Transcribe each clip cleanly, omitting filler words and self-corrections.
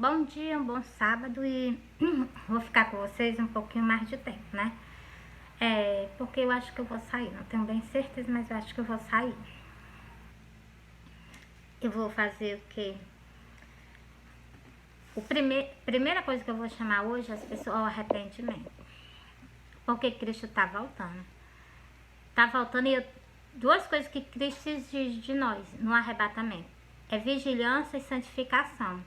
bom dia, um bom sábado e vou ficar com vocês um pouquinho mais de tempo, né? Porque eu acho que eu vou sair, não tenho bem certeza, mas eu acho que eu vou sair. Eu vou fazer o quê? Primeira coisa que eu vou chamar hoje as pessoas ao arrependimento. Porque Cristo tá voltando. Tá voltando e duas coisas que Cristo exige de nós no arrebatamento. É vigilância e santificação.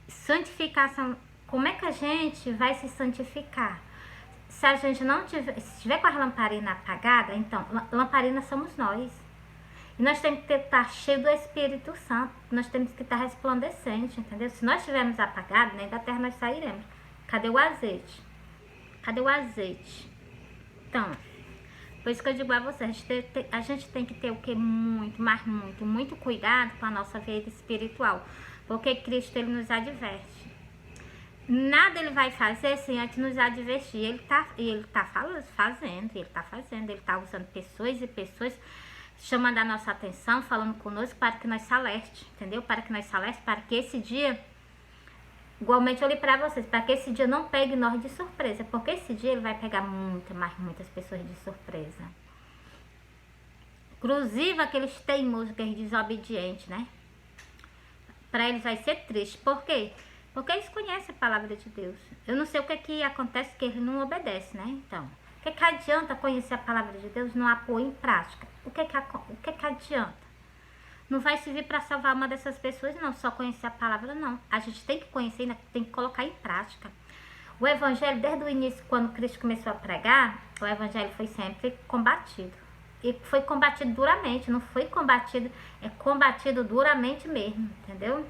Santificação, como é que a gente vai se santificar? Se a gente não tiver, se tiver com a lamparina apagada, então, lamparina somos nós. E nós temos que estar cheio do Espírito Santo, nós temos que estar resplandecente, entendeu? Se nós estivermos apagados, nem da terra nós sairemos. Cadê o azeite? Cadê o azeite? Então, por isso que eu digo a você, a gente tem que ter o que? Muito cuidado com a nossa vida espiritual. Porque Cristo, ele nos adverte. Nada ele vai fazer sem antes nos advertir. Ele tá fazendo, ele tá usando pessoas e pessoas, chamando a nossa atenção, falando conosco para que nós se alerte, entendeu? Para que esse dia, igualmente eu li para vocês, para que esse dia não pegue nós de surpresa, porque esse dia ele vai pegar muitas pessoas de surpresa. Inclusive aqueles teimosos, aqueles desobedientes, né? Para eles vai ser triste. Por quê? Porque eles conhecem a palavra de Deus. Eu não sei o que acontece que eles não obedecem, né? Então, o que adianta conhecer a palavra de Deus e não a pôr em prática? O que adianta? Não vai servir para salvar uma dessas pessoas, não. Só conhecer a palavra, não. A gente tem que conhecer, ainda tem que colocar em prática. O evangelho, desde o início, quando Cristo começou a pregar, o evangelho foi sempre combatido. E foi combatido duramente, não foi combatido, é combatido duramente mesmo, entendeu?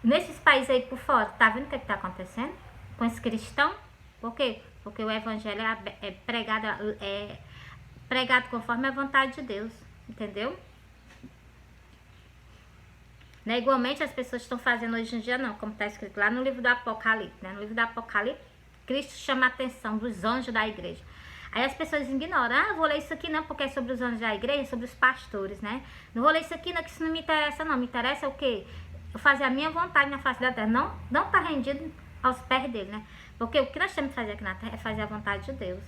Nesses países aí por fora, tá vendo o que tá acontecendo com esse cristão? Por quê? Porque o evangelho é pregado conforme a vontade de Deus, entendeu? Não é igualmente as pessoas estão fazendo hoje em dia, não, como está escrito lá no livro do Apocalipse, né? No livro do Apocalipse, Cristo chama a atenção dos anjos da igreja. Aí as pessoas ignoram, vou ler isso aqui não, porque é sobre os anjos da igreja, sobre os pastores, né? Não vou ler isso aqui não, que isso não me interessa não, me interessa o quê? Eu fazer a minha vontade na face da terra, não tá rendido aos pés dele, né? Porque o que nós temos que fazer aqui na terra é fazer a vontade de Deus.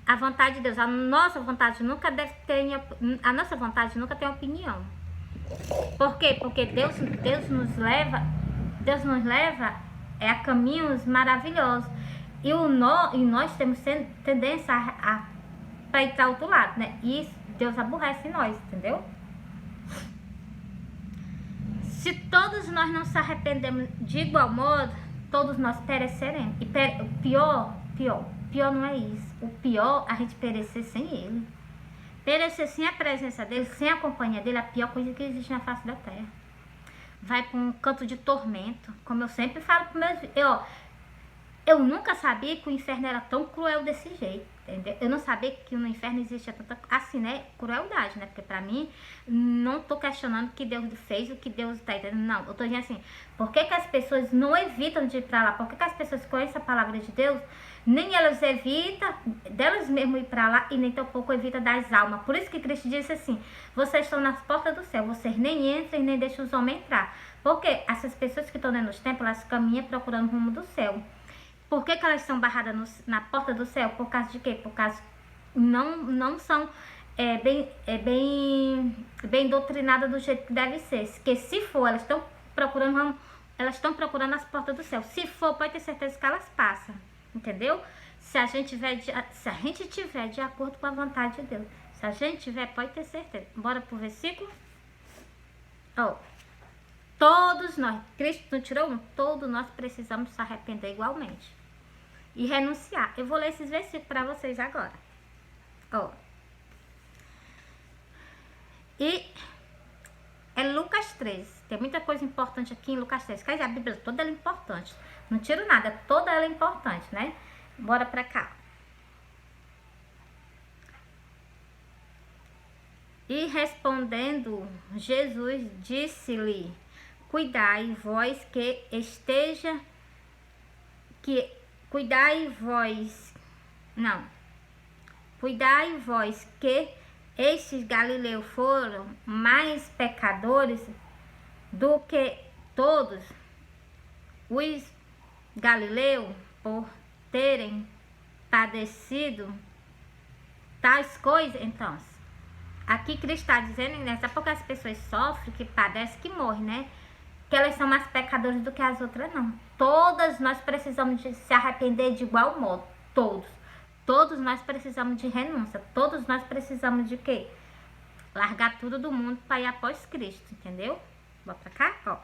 A vontade de Deus, a nossa vontade nunca tem opinião. Por quê? Porque Deus nos leva a caminhos maravilhosos. E nós temos tendência para ir para outro lado, né? E isso, Deus aborrece nós, entendeu? Se todos nós não se arrependemos de igual modo, todos nós pereceremos. E pior não é isso. O pior, a gente perecer sem ele. Perecer sem a presença dele, sem a companhia dele, é a pior coisa que existe na face da terra. Vai para um canto de tormento, como eu sempre falo para meus filhos. Eu nunca sabia que o inferno era tão cruel desse jeito, entendeu? Eu não sabia que no inferno existia tanta, assim, né, crueldade, né? Porque pra mim, não tô questionando o que Deus fez, o que Deus tá entendendo, não. Eu tô dizendo assim, por que as pessoas não evitam de ir pra lá? Por que as pessoas conhecem a palavra de Deus? Nem elas evitam delas mesmo ir pra lá e nem tampouco evita das almas. Por isso que Cristo disse assim, vocês estão nas portas do céu, vocês nem entram e nem deixam os homens entrar. Porque essas pessoas que estão dentro dos templos, elas caminham procurando o rumo do céu. Por que elas são barradas na porta do céu? Por causa de quê? Por causa não são bem doutrinadas do jeito que deve ser. Porque se for, elas estão procurando as portas do céu. Se for, pode ter certeza que elas passam. Entendeu? Se a gente tiver de acordo com a vontade de Deus. Se a gente tiver, pode ter certeza. Bora pro versículo? Todos nós, Cristo não tirou um, todos nós precisamos se arrepender igualmente. E renunciar. Eu vou ler esses versículos para vocês agora. E é Lucas 13. Tem muita coisa importante aqui em Lucas 13. Quer dizer, a Bíblia toda ela é importante. Não tiro nada, toda ela é importante, né? Bora pra cá. E respondendo, Jesus disse-lhe, cuidai vós que estes galileus foram mais pecadores do que todos os galileus, por terem padecido tais coisas. Então, aqui Cristo está dizendo, né? Só porque as pessoas sofrem, que padecem, que morrem, né? Que elas são mais pecadoras do que as outras, não. Todas nós precisamos de se arrepender de igual modo. Todos. Todos nós precisamos de renúncia. Todos nós precisamos de quê? Largar tudo do mundo para ir após Cristo, entendeu? Bota pra cá, ó.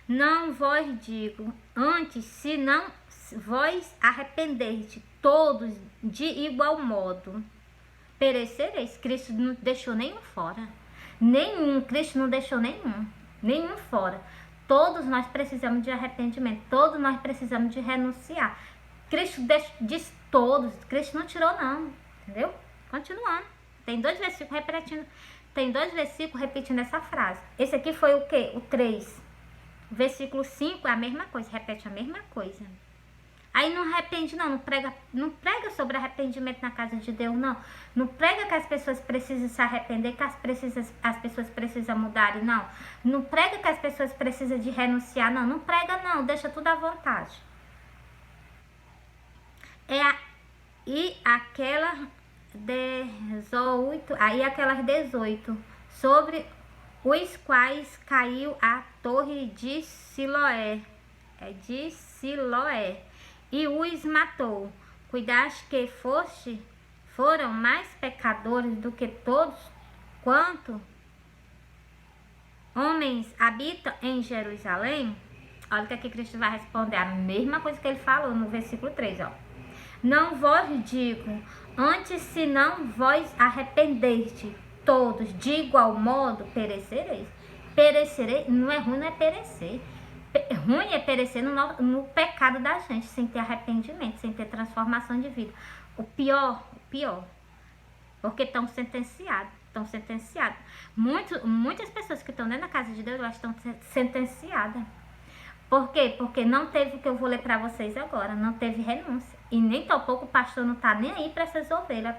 Não vos digo antes, se não vós arrependerdes, todos de igual modo perecereis. Cristo não deixou nenhum fora. Nenhum. Cristo não deixou nenhum. Nenhum fora. Todos nós precisamos de arrependimento. Todos nós precisamos de renunciar. Cristo diz todos. Cristo não tirou não. Entendeu? Continuando. Tem dois versículos repetindo. Tem dois versículos repetindo essa frase. Esse aqui foi o quê? O 3. Versículo 5 é a mesma coisa. Repete a mesma coisa. Aí não arrepende não prega sobre arrependimento na casa de Deus, não. Não prega que as pessoas precisam se arrepender, que as pessoas precisam mudarem, não. Não prega que as pessoas precisam de renunciar, não. Não prega não, deixa tudo à vontade. E aquelas 18, sobre os quais caiu a torre de Siloé. De Siloé. E os matou. Cuidaste que foram mais pecadores do que todos quanto homens habitam em Jerusalém? Olha o que aqui Cristo vai responder. A mesma coisa que ele falou no versículo 3, ó. Não vos digo, antes se não vos arrependeste, todos de igual modo perecereis. Perecerei, não é ruim, não é perecer. Ruim é perecer no pecado da gente, sem ter arrependimento, sem ter transformação de vida. O pior, porque estão sentenciados. Muitas pessoas que estão dentro da casa de Deus, elas estão sentenciadas. Por quê? Porque não teve o que eu vou ler para vocês agora, não teve renúncia. E nem tampouco o pastor não está nem aí para essas ovelhas.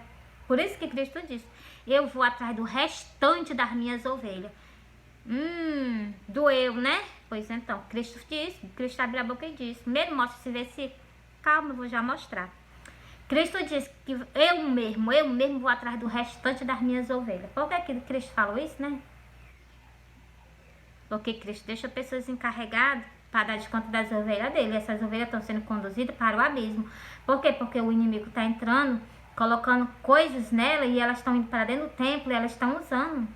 Por isso que Cristo disse, eu vou atrás do restante das minhas ovelhas. Doeu, né? Pois então, Cristo abriu a boca e disse. Primeiro mostra esse versículo. Calma, eu vou já mostrar. Cristo disse que eu mesmo vou atrás do restante das minhas ovelhas. Por que Cristo falou isso, né? Porque Cristo deixa pessoas encarregadas para dar de conta das ovelhas dele. Essas ovelhas estão sendo conduzidas para o abismo. Por quê? Porque o inimigo está entrando, colocando coisas nela e elas estão indo para dentro do templo e elas estão usando.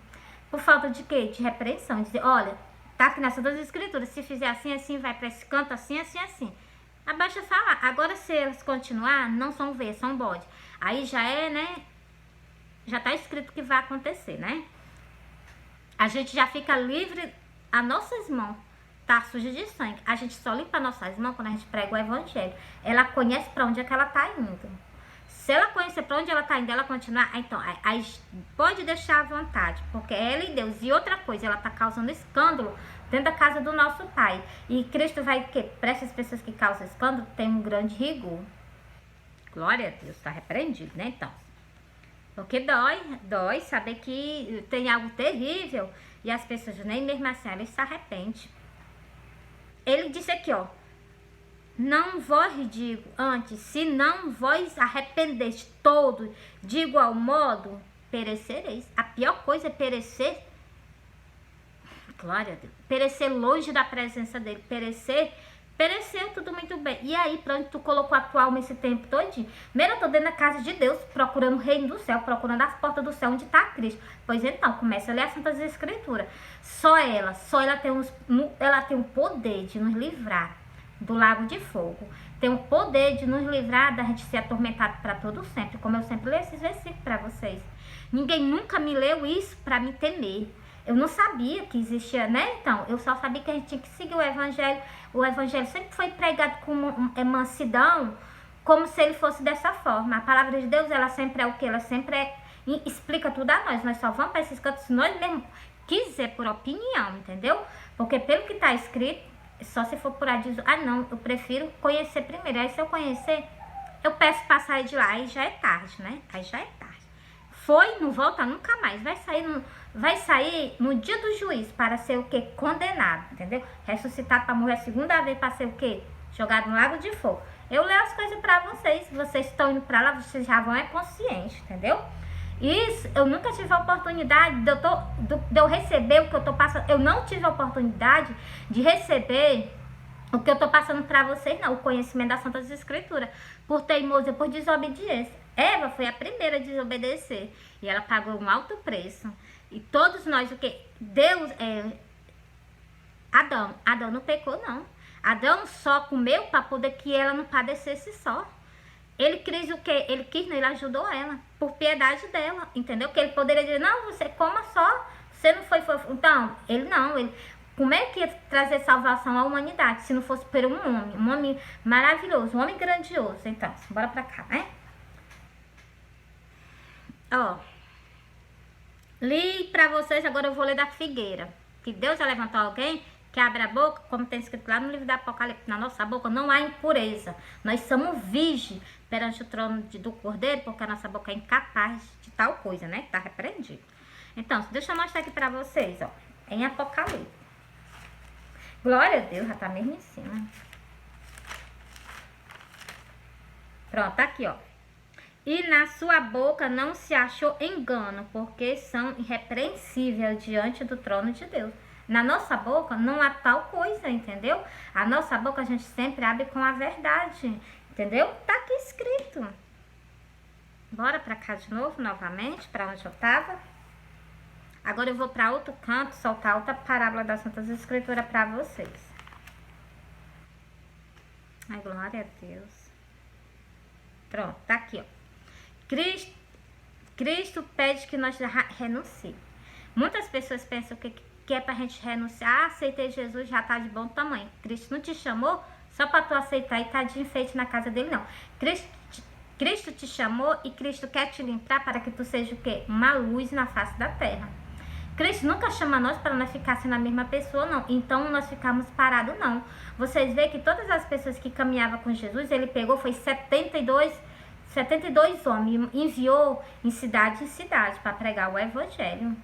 Por falta de quê? De repreensão. Dizer, olha, tá aqui nessas duas escrituras. Se fizer assim, assim, vai para esse canto, assim, assim, assim. Abaixa falar. Agora, se elas continuar, não são ovelhas, são bode. Aí já é, né? Já tá escrito que vai acontecer, né? A gente já fica livre, as nossas mãos tá suja de sangue. A gente só limpa nossas mãos quando a gente prega o evangelho. Ela conhece para onde é que ela tá indo. Se ela conhecer para onde ela tá indo, ela continuar, então, aí pode deixar à vontade, porque é ela e Deus. E outra coisa, ela tá causando escândalo dentro da casa do nosso Pai. E Cristo vai, que para essas pessoas que causam escândalo, tem um grande rigor. Glória a Deus, tá repreendido, né, então. Porque dói saber que tem algo terrível e as pessoas nem mesmo assim, elas se arrependem. Ele disse aqui, ó. Não vos digo antes, se não vos arrependeste todos de igual modo, perecereis. A pior coisa é perecer. Glória a Deus. Perecer longe da presença dele. Pereceu tudo muito bem. E aí, pra onde tu colocou a tua alma esse tempo todinho? Primeiro eu tô dentro da casa de Deus, procurando o reino do céu, procurando as portas do céu onde está Cristo. Pois então, começa a ler as Santas Escrituras. Só ela tem o poder de nos livrar do lago de fogo. Tem o poder de nos livrar da gente ser atormentado para todo sempre. Como eu sempre leio esses versículos para vocês. Ninguém nunca me leu isso para me temer. Eu não sabia que existia, né? Então, eu só sabia que a gente tinha que seguir o evangelho. O evangelho sempre foi pregado com mansidão, como se ele fosse dessa forma. A palavra de Deus, ela sempre é o quê? Ela sempre explica tudo a nós. Nós só vamos para esses cantos se nós mesmo quiser, por opinião, entendeu? Porque pelo que está escrito, só se for por aviso, não, eu prefiro conhecer primeiro. Aí se eu conhecer, eu peço para sair de lá, aí já é tarde, né? Aí já é tarde. foi, não volta nunca mais. Vai sair no dia do juízo para ser o quê? Condenado, entendeu? Ressuscitado para morrer a segunda vez para ser o quê? Jogado no lago de fogo. Eu leio as coisas para vocês. Vocês estão indo para lá, vocês já vão consciente, entendeu? Isso, eu nunca tive a oportunidade de eu receber o que eu tô passando. Eu não tive a oportunidade de receber o que eu tô passando para vocês, não. O conhecimento das Santas Escrituras. Por teimosia, por desobediência. Eva foi a primeira a desobedecer. E ela pagou um alto preço. E todos nós, o que? Deus, Adão não pecou, não. Adão só comeu para poder que ela não padecesse só. Ele quis o quê? Ele ajudou ela, por piedade dela, entendeu? Que ele poderia dizer, não, você coma só, você não foi. Então, como é que ia trazer salvação à humanidade, se não fosse por um homem maravilhoso, um homem grandioso. Então, bora pra cá, né? Ó, li pra vocês, agora eu vou ler da figueira. Que Deus já levantou alguém que abre a boca, como tem escrito lá no livro do Apocalipse, na nossa boca não há impureza. Nós somos virgens perante o trono do Cordeiro, porque a nossa boca é incapaz de tal coisa, né? Tá repreendido. Então, deixa eu mostrar aqui pra vocês, ó, em Apocalipse. Glória a Deus, já tá mesmo em cima. Pronto, tá aqui, ó. E na sua boca não se achou engano, porque são irrepreensíveis diante do trono de Deus. Na nossa boca não há tal coisa, entendeu? A nossa boca a gente sempre abre com a verdade, entendeu? Tá aqui escrito. Bora pra cá de novo, novamente, pra onde eu tava. Agora eu vou pra outro canto, soltar outra parábola das Santas Escrituras pra vocês. Ai, glória a Deus. Pronto, tá aqui, ó. Cristo pede que nós renuncie. Muitas pessoas pensam que é pra gente renunciar. Aceitei Jesus, já tá de bom tamanho. Cristo não te chamou só pra tu aceitar e tá de enfeite na casa dele, não. Cristo te chamou e Cristo quer te limpar para que tu seja o quê? Uma luz na face da terra. Cristo nunca chama nós para nós ficar sendo a mesma pessoa, não. Então, nós ficamos parados, não. Vocês veem que todas as pessoas que caminhavam com Jesus, ele pegou, foi 72 homens, enviou em cidade para pregar o evangelho.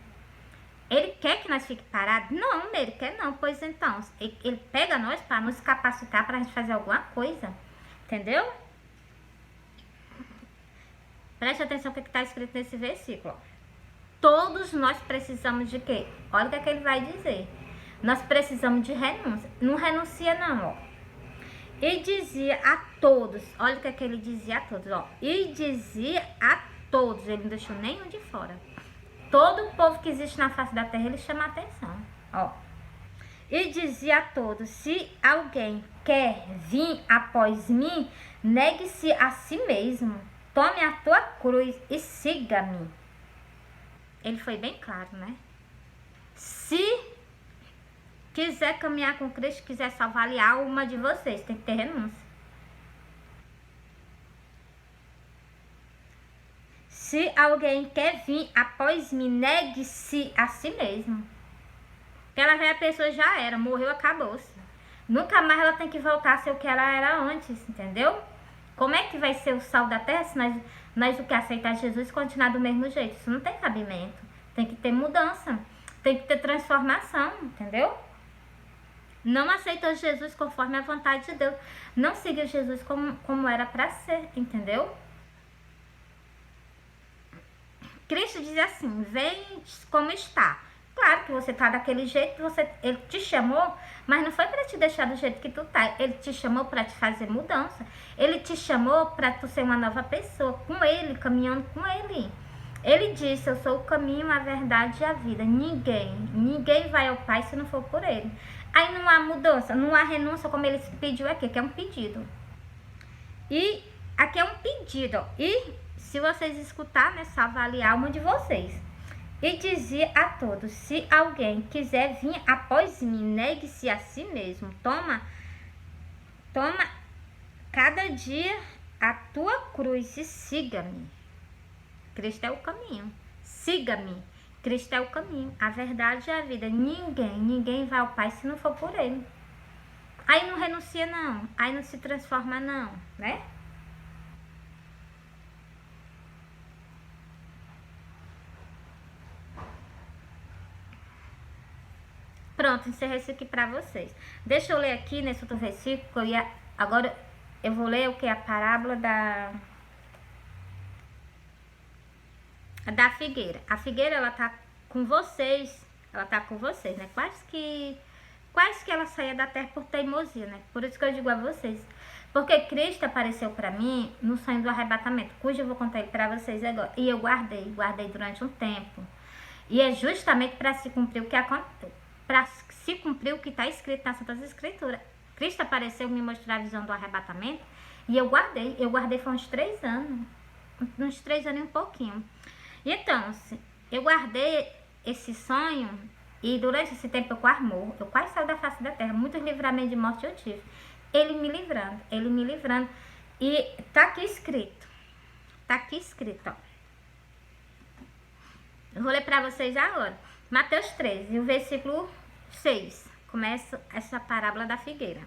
Ele quer que nós fiquemos parados? Não, ele quer não. Pois então, ele pega nós para nos capacitar para a gente fazer alguma coisa. Entendeu? Preste atenção no que está escrito nesse versículo. Todos nós precisamos de quê? Olha o que é que ele vai dizer. Nós precisamos de renúncia. Não renuncia não, ó. E dizia a todos. Olha o que é que ele dizia a todos, ó. E dizia a todos. Ele não deixou nenhum de fora. Todo o povo que existe na face da terra, ele chama a atenção, ó. E dizia a todos, se alguém quer vir após mim, negue-se a si mesmo. Tome a tua cruz e siga-me. Ele foi bem claro, né? Se quiser caminhar com Cristo, quiser salvar a alma de vocês, tem que ter renúncia. Se alguém quer vir após mim, negue-se a si mesmo. Aquela velha pessoa já era, morreu, acabou-se. Nunca mais ela tem que voltar a ser o que ela era antes, entendeu? Como é que vai ser o sal da terra se nós o que aceitar Jesus continuar do mesmo jeito? Isso não tem cabimento. Tem que ter mudança. Tem que ter transformação, entendeu? Não aceitou Jesus conforme a vontade de Deus. Não siga Jesus como era para ser, entendeu? Cristo diz assim, vem como está. Claro que você tá daquele jeito, ele te chamou, mas não foi para te deixar do jeito que tu tá. Ele te chamou para te fazer mudança. Ele te chamou para tu ser uma nova pessoa, com ele, caminhando com ele. Ele disse, eu sou o caminho, a verdade e a vida. Ninguém vai ao Pai se não for por ele. Aí não há mudança, não há renúncia, como ele pediu aqui, que é um pedido. E aqui é um pedido, ó. E se vocês escutarem, né, salvar a alma de vocês. E dizia a todos, se alguém quiser vir após mim, negue-se a si mesmo. Toma cada dia a tua cruz e siga-me. Cristo é o caminho. Siga-me. Cristo é o caminho, a verdade e a vida. Ninguém vai ao Pai se não for por ele. Aí não renuncia não, aí não se transforma não, né? Pronto, encerrei isso aqui pra vocês. Deixa eu ler aqui nesse outro versículo. Agora eu vou ler o que? A parábola da figueira. A figueira, ela tá com vocês. Ela tá com vocês, né? Quase que ela saia da terra por teimosia, né? Por isso que eu digo a vocês. Porque Cristo apareceu pra mim no sonho do arrebatamento, cujo eu vou contar ele pra vocês agora. E eu guardei durante um tempo. E é justamente para se cumprir o que aconteceu. Para se cumprir o que está escrito nas Santas Escrituras. Cristo apareceu, me mostrou a visão do arrebatamento. E eu guardei. Eu guardei foi uns 3 anos. Uns 3 anos e um pouquinho. E então, eu guardei esse sonho. E durante esse tempo eu quase morro. Eu quase saio da face da terra. Muitos livramentos de morte eu tive. Ele me livrando. E tá aqui escrito. Ó. Eu vou ler para vocês agora. Mateus 13, o versículo 6. Começa essa parábola da figueira.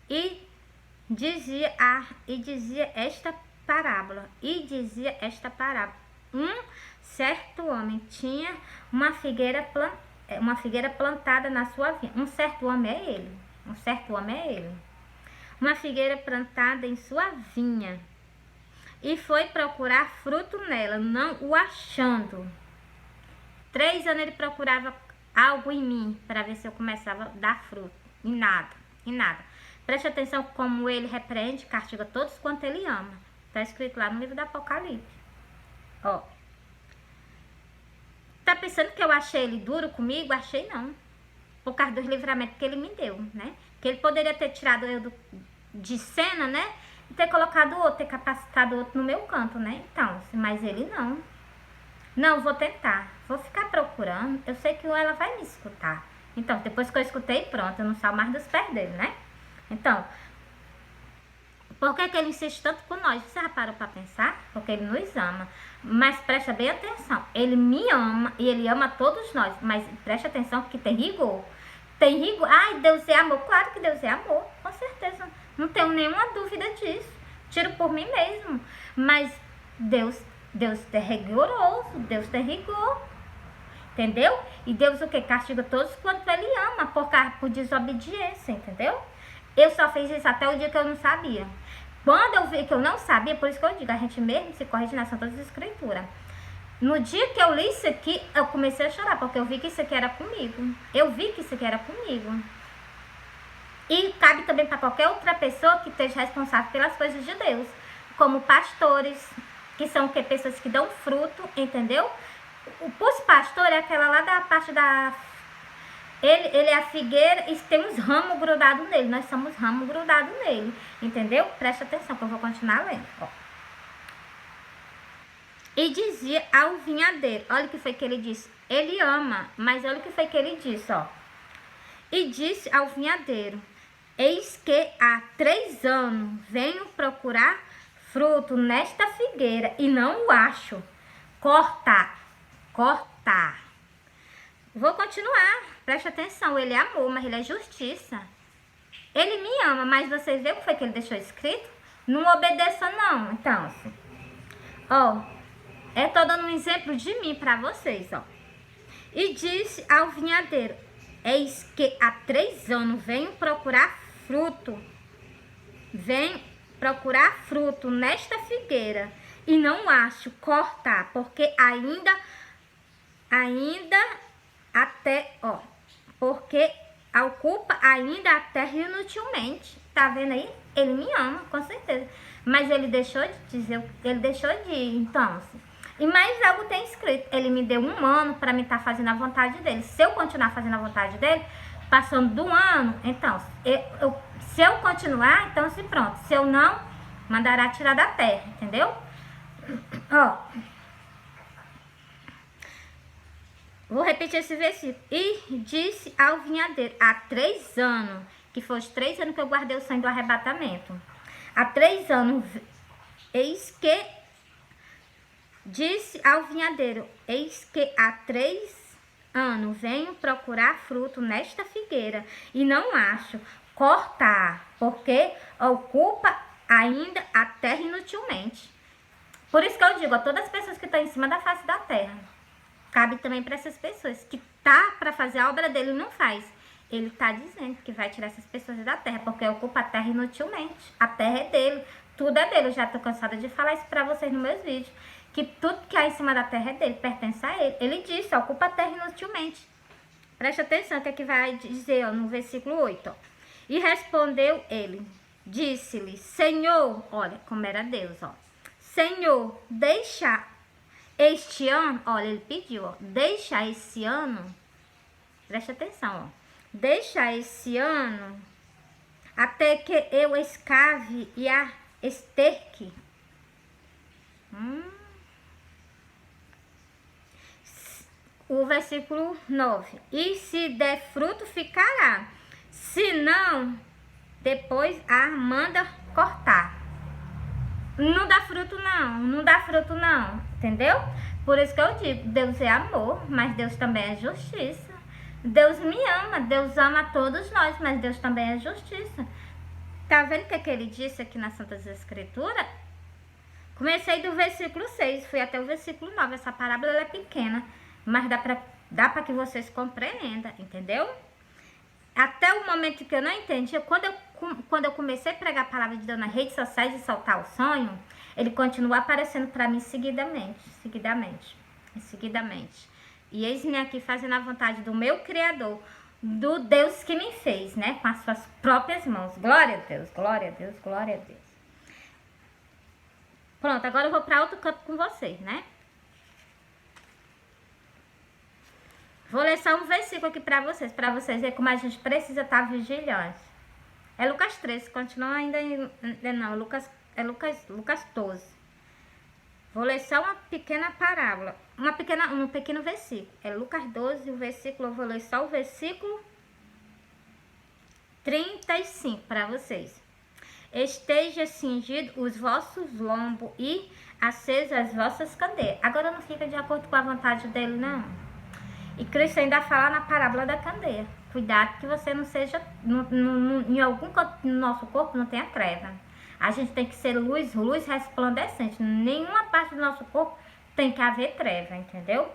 E dizia esta parábola. Um certo homem tinha uma figueira plantada na sua vinha. Um certo homem é ele. Uma figueira plantada em sua vinha. E foi procurar fruto nela, não o achando. 3 anos ele procurava algo em mim para ver se eu começava a dar fruto. E nada. Preste atenção como ele repreende, castiga todos quanto ele ama. Está escrito lá no livro do Apocalipse. Ó. Tá pensando que eu achei ele duro comigo? Achei não. Por causa dos livramentos que ele me deu, né? Que ele poderia ter tirado eu de cena, né? E ter colocado outro, ter capacitado outro no meu canto, né? Então, mas ele não. Não, vou tentar. Vou ficar procurando. Eu sei que ela vai me escutar. Então, depois que eu escutei, pronto. Eu não saio mais dos pés dele, né? Então, por que ele insiste tanto com nós? Você já parou pra pensar? Porque ele nos ama. Mas presta bem atenção. Ele me ama e ele ama todos nós. Mas presta atenção que tem rigor. Ai, Deus é amor. Claro que Deus é amor. Com certeza. Não tenho nenhuma dúvida disso. Tiro por mim mesmo. Mas Deus é rigoroso, Deus tem rigor, entendeu? E Deus o que? Castiga todos quanto ele ama, por desobediência, entendeu? Eu só fiz isso até o dia que eu não sabia. Quando eu vi que eu não sabia, por isso que eu digo, a gente mesmo se corrige nas Santas Escrituras. No dia que eu li isso aqui, eu comecei a chorar, porque eu vi que isso aqui era comigo. E cabe também para qualquer outra pessoa que esteja responsável pelas coisas de Deus, como pastores, que são que pessoas que dão fruto, entendeu? Os pastores é aquela lá da parte da... Ele é a figueira e tem uns ramos grudados nele. Nós somos ramos grudados nele, entendeu? Presta atenção que eu vou continuar lendo, ó. E dizia ao vinhadeiro, olha o que foi que ele disse. Ele ama, mas olha o que foi que ele disse, ó. E disse ao vinhadeiro, eis que há 3 anos venho procurar fruto nesta figueira e não o acho. Corta. Vou continuar. Preste atenção. Ele é amor, mas ele é justiça. Ele me ama, mas vocês viram o que foi que ele deixou escrito? Não obedeça não. Então, ó, eu tô dando um exemplo de mim para vocês, ó. E disse ao vinhadeiro, eis que há 3 anos venho procurar fruto nesta figueira e não acho. Cortar, porque ainda até, ó, porque ocupa ainda a terra inutilmente. Tá vendo aí? Ele me ama, com certeza. Mas ele deixou de dizer, ele deixou de ir, então. E mais algo tem escrito, ele me deu 1 ano para me estar fazendo a vontade dele. Se eu continuar fazendo a vontade dele, passando do ano, então, se eu continuar, então se pronto. Se eu não, mandará tirar da terra, entendeu? Ó, vou repetir esse versículo. E disse ao vinhadeiro, há 3 anos, que foi os 3 anos que eu guardei o sonho do arrebatamento. Há 3 anos, eis que, disse ao vinhadeiro, eis que há 3 anos venho procurar fruto nesta figueira e não acho. Cortar, porque ocupa ainda a terra inutilmente. Por isso que eu digo, a todas as pessoas que estão em cima da face da terra, cabe também para essas pessoas que tá para fazer a obra dele e não faz. Ele está dizendo que vai tirar essas pessoas da terra, porque ocupa a terra inutilmente. A terra é dele, tudo é dele. Eu já estou cansada de falar isso para vocês nos meus vídeos, que tudo que há em cima da terra é dele, pertence a ele. Ele disse, ocupa a terra inutilmente. Preste atenção, que aqui vai dizer, ó, no versículo 8, ó. E respondeu ele, disse-lhe, Senhor, olha como era Deus, ó. Senhor, deixa este ano, olha, ele pediu, ó, deixa esse ano, preste atenção, ó. Deixa esse ano até que eu escave e a esterque. O versículo 9. E se der fruto, ficará. Se não, depois a manda cortar. Não dá fruto não, não dá fruto não, entendeu? Por isso que eu digo, Deus é amor, mas Deus também é justiça. Deus me ama, Deus ama todos nós, mas Deus também é justiça. Tá vendo o que ele disse aqui nas Santas Escrituras? Comecei do versículo 6, fui até o versículo 9. Essa parábola ela é pequena, mas dá para que vocês compreendam, entendeu? Até o momento que eu não entendi, quando eu comecei a pregar a palavra de Deus nas redes sociais e soltar o sonho, ele continua aparecendo para mim seguidamente. E eis-me aqui fazendo a vontade do meu Criador, do Deus que me fez, né? Com as suas próprias mãos. Glória a Deus, glória a Deus, glória a Deus. Pronto, agora eu vou para outro canto com vocês, né? Vou ler só um versículo aqui para vocês verem como a gente precisa estar vigilante. É Lucas 13, continua ainda em... Não, Lucas 12. Vou ler só uma pequena parábola, um pequeno versículo. É Lucas 12, o versículo, eu vou ler só o versículo 35 para vocês. Esteja cingido os vossos lombos e acesas as vossas candeias. Agora não fica de acordo com a vontade dele, não. E Cristo ainda fala na parábola da candeia. Cuidado que você não seja, em algum canto do nosso corpo não tenha treva. A gente tem que ser luz resplandecente. Nenhuma parte do nosso corpo tem que haver treva, entendeu?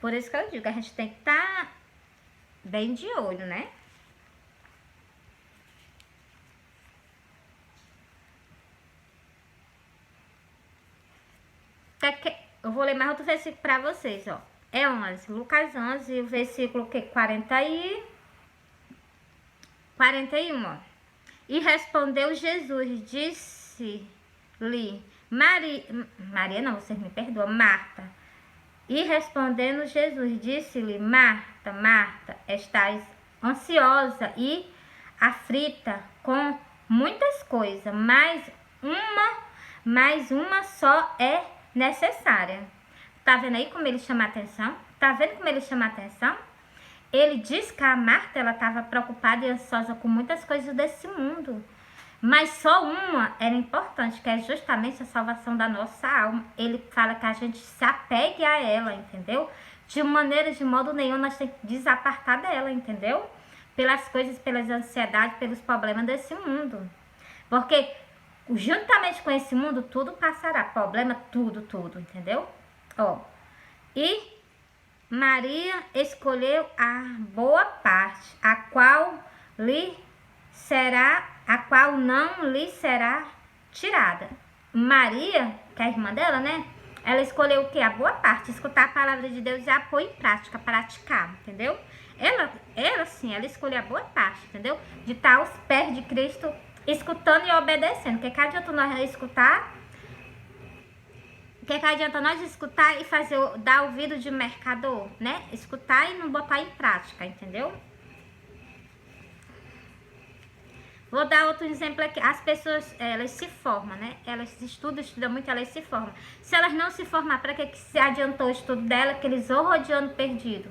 Por isso que eu digo, a gente tem que estar bem de olho, né? Eu vou ler mais outro versículo para vocês, ó. É 11, Lucas 11, o versículo que 41, ó. E respondeu Jesus, disse-lhe, Maria, não, vocês me perdoam, Marta. E respondendo Jesus, disse-lhe, Marta, Marta, estás ansiosa e aflita com muitas coisas, mas uma só é necessária. Tá vendo aí como ele chama a atenção? Tá vendo como ele chama a atenção? Ele diz que a Marta, ela estava preocupada e ansiosa com muitas coisas desse mundo. Mas só uma era importante, que é justamente a salvação da nossa alma. Ele fala que a gente se apegue a ela, entendeu? De modo nenhum, nós temos que desapartar dela, entendeu? Pelas coisas, pelas ansiedades, pelos problemas desse mundo. Porque juntamente com esse mundo, tudo passará. Problema, tudo, entendeu? Ó, e Maria escolheu a boa parte, a qual não lhe será tirada. Maria, que é a irmã dela, né? Ela escolheu o que? A boa parte, escutar a palavra de Deus e a pôr em prática, praticar, entendeu? Ela sim, ela escolheu a boa parte, entendeu? De estar aos pés de Cristo, escutando e obedecendo. Que adianta nós escutar? Que adianta nós escutar e dar ouvido de mercador, né? Escutar e não botar em prática, entendeu? Vou dar outro exemplo aqui. As pessoas, elas se formam, né? Elas estudam muito, elas se formam. Se elas não se formar, para que se adiantou o estudo dela? Aqueles horror de ano perdido.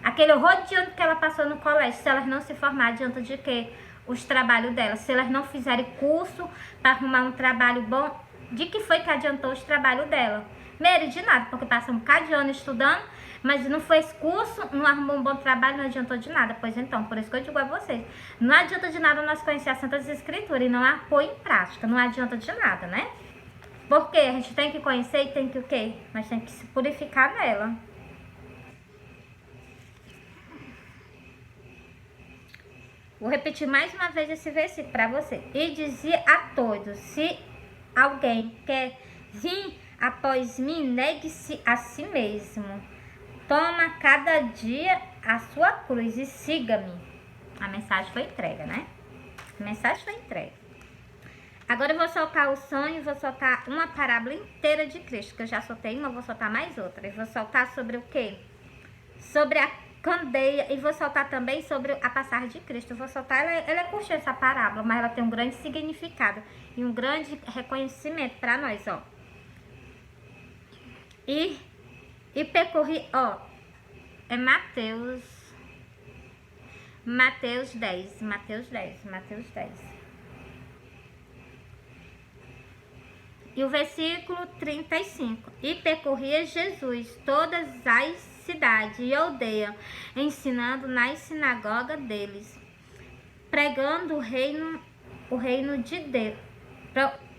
Aquele horror de ano que ela passou no colégio. Se elas não se formar, adianta de quê? Os trabalhos delas. Se elas não fizerem curso para arrumar um trabalho bom, de que foi que adiantou os trabalhos dela? Meio de nada, porque passa um bocado de ano estudando, mas não fez curso, não arrumou um bom trabalho, não adiantou de nada. Pois então, por isso que eu digo a vocês, não adianta de nada nós conhecer as Santas Escrituras e não a pôr em prática, não adianta de nada, né? Porque a gente tem que conhecer e tem que o quê? Nós temos que se purificar nela. Vou repetir mais uma vez esse versículo para você. E dizia a todos: se alguém quer vir após mim, negue-se a si mesmo. Toma cada dia a sua cruz e siga-me. A mensagem foi entregue, né? A mensagem foi entregue. Agora eu vou soltar o sonho, vou soltar uma parábola inteira de Cristo, que eu já soltei uma, vou soltar mais outra. Eu vou soltar sobre o quê? Sobre a candeia, e vou soltar também sobre a passagem de Cristo. Eu vou soltar, ela é curtinha essa parábola, mas ela tem um grande significado e um grande reconhecimento para nós, ó. E percorri, ó, é Mateus 10. E o versículo 35. E percorria Jesus todas as cidades e aldeias, ensinando nas sinagogas deles, pregando o reino de Deus,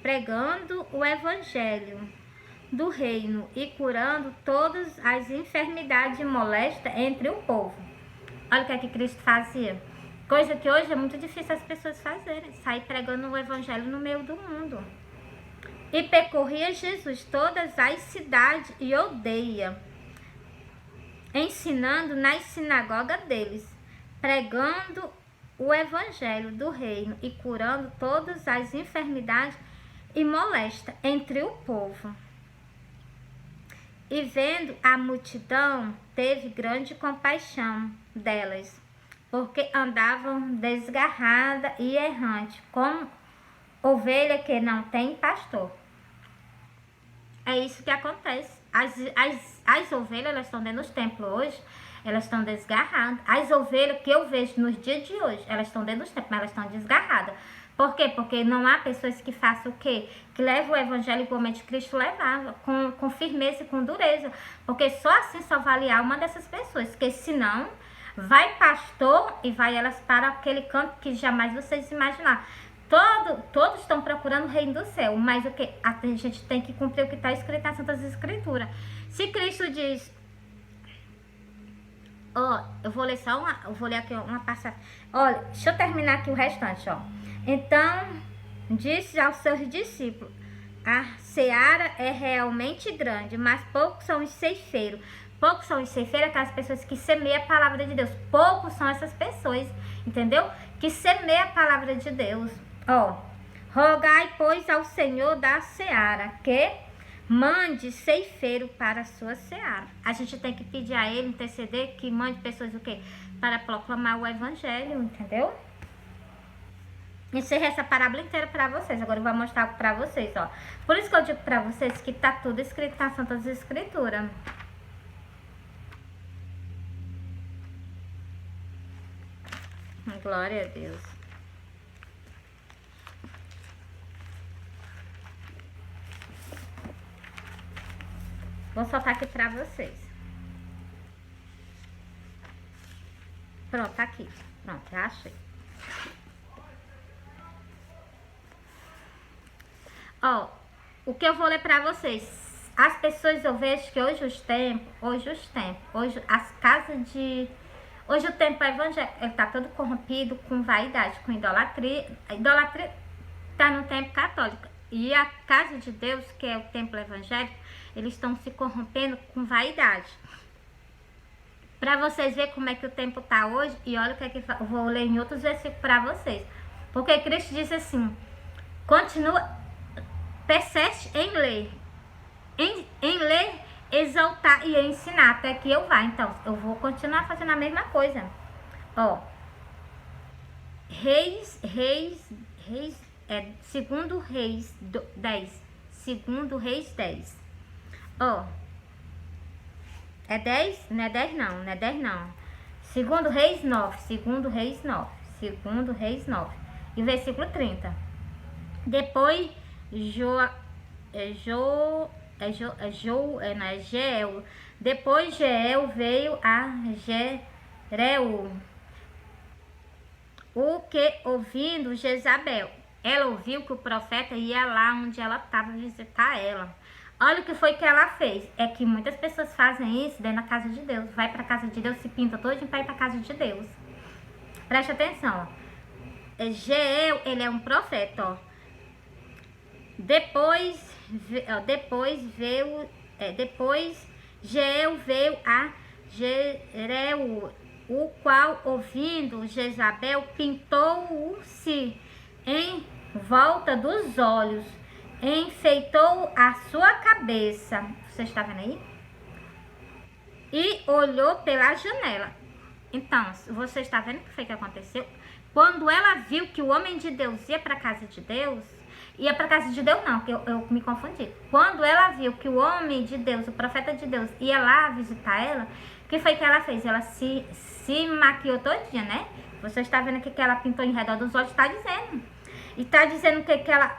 pregando o evangelho do reino e curando todas as enfermidades molestas entre o povo. Olha o que é que Cristo fazia. Coisa que hoje é muito difícil as pessoas fazerem, sair pregando o evangelho no meio do mundo. E percorria Jesus todas as cidades e aldeias, ensinando nas sinagogas deles, pregando o evangelho do reino e curando todas as enfermidades e molestas entre o povo. E vendo a multidão, teve grande compaixão delas, porque andavam desgarrada e errante, como ovelha que não tem pastor. É isso que acontece. As ovelhas, elas estão dentro dos templos hoje, elas estão desgarradas. As ovelhas que eu vejo nos dias de hoje, elas estão dentro dos templos, mas elas estão desgarradas. Por quê? Porque não há pessoas que façam o quê? Que levam o evangelho igualmente Cristo levava, com firmeza e com dureza. Porque só assim só vale a alma dessas pessoas. Porque senão, vai pastor e vai elas para aquele canto que jamais vocês imaginaram. Todos estão procurando o reino do céu, mas o que? A gente tem que cumprir o que está escrito nas Santas Escrituras. Se Cristo diz, ó, eu vou ler aqui uma passagem. Olha, deixa eu terminar aqui o restante, ó. Então, disse aos seus discípulos: a seara é realmente grande, mas poucos são os ceifeiros. Poucos são os ceifeiros, aquelas pessoas que semeiam a palavra de Deus. Poucos são essas pessoas, entendeu? Que semeiam a palavra de Deus. Ó, rogai, pois, ao Senhor da seara que mande ceifeiro para a sua seara. A gente tem que pedir a ele, interceder, que mande pessoas o quê? Para proclamar o evangelho, entendeu? Encerrei essa parábola inteira para vocês. Agora eu vou mostrar para vocês, ó. Por isso que eu digo para vocês que tá tudo escrito nas Santas Escrituras. Glória a Deus. Vou soltar aqui para vocês. Pronto, tá aqui. Pronto, já achei. Ó, o que eu vou ler pra vocês. As pessoas, eu vejo que hoje as casas de... Hoje o tempo evangélico, ele tá todo corrompido com vaidade, com idolatria. A idolatria tá no tempo católico. E a casa de Deus, que é o templo evangélico, eles estão se corrompendo com vaidade. Pra vocês verem como é que o tempo tá hoje, e olha o que é que eu vou ler em outros versículos pra vocês. Porque Cristo diz assim, continua... persiste em ler, em ler, exaltar e ensinar, até que eu vá. Então, eu vou continuar fazendo a mesma coisa. Ó, segundo Reis 10. Segundo Reis 10. Ó, é 10? Não é 10 não, não é 10 não. Segundo Reis 9. Segundo Reis 9. Segundo Reis 9. E versículo 30. Depois... Jeel. Depois Jeel veio a Jereu, o que ouvindo Jezabel. Ela ouviu que o profeta ia lá onde ela estava visitar ela. Olha o que foi que ela fez. É que muitas pessoas fazem isso dentro da casa de Deus. Vai para a casa de Deus, se pinta todo para ir para a casa de Deus. Preste atenção, ó. Jeiel, ele é um profeta, ó. Depois Jeiel veio a Jereu, o qual, ouvindo Jezabel, pintou-se em volta dos olhos, enfeitou a sua cabeça. Você está vendo aí? E olhou pela janela. Então, você está vendo o que foi que aconteceu? Quando ela viu que o homem de Deus ia para a casa de Deus, ia para a casa de Deus não, que eu me confundi. Quando ela viu que o homem de Deus, o profeta de Deus, ia lá visitar ela, o que foi que ela fez? Ela se maquiou todinha, né? Você está vendo que ela pintou em redor dos olhos, está dizendo. E está dizendo que ela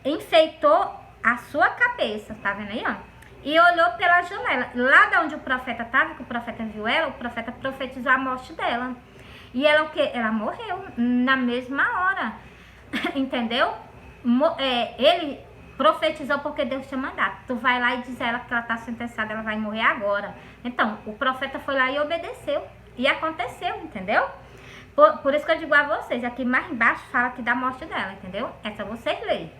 enfeitou a sua cabeça, tá vendo aí, ó? E olhou pela janela. Lá de onde o profeta estava, que o profeta viu ela, o profeta profetizou a morte dela. E ela o quê? Ela morreu na mesma hora. Entendeu? Ele profetizou porque Deus tinha mandado. Tu vai lá e diz a ela que ela está sentenciada, ela vai morrer agora. Então, o profeta foi lá e obedeceu. E aconteceu, entendeu? Por isso que eu digo a vocês, aqui mais embaixo fala que da morte dela, entendeu? Essa vocês leem.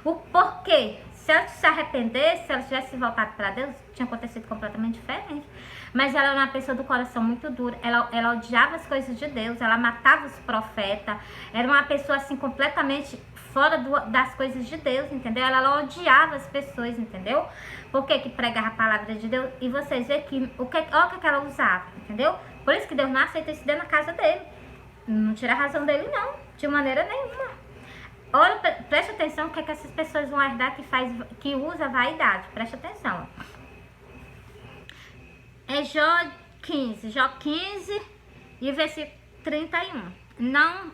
O porquê? Se ela se arrependesse, se ela tivesse voltado para Deus, tinha acontecido completamente diferente. Mas ela era uma pessoa do coração muito duro, ela odiava as coisas de Deus, ela matava os profetas, era uma pessoa assim completamente fora das coisas de Deus, entendeu? Ela odiava as pessoas, entendeu? Porque que pregava a palavra de Deus, e vocês veem que olha o que ela usava, entendeu? Por isso que Deus não aceita isso dentro da casa dele, não tira a razão dele não, de maneira nenhuma. Olha, preste atenção o que é que essas pessoas vão herdar que usa vaidade, preste atenção. É Jó 15 e versículo 31. Não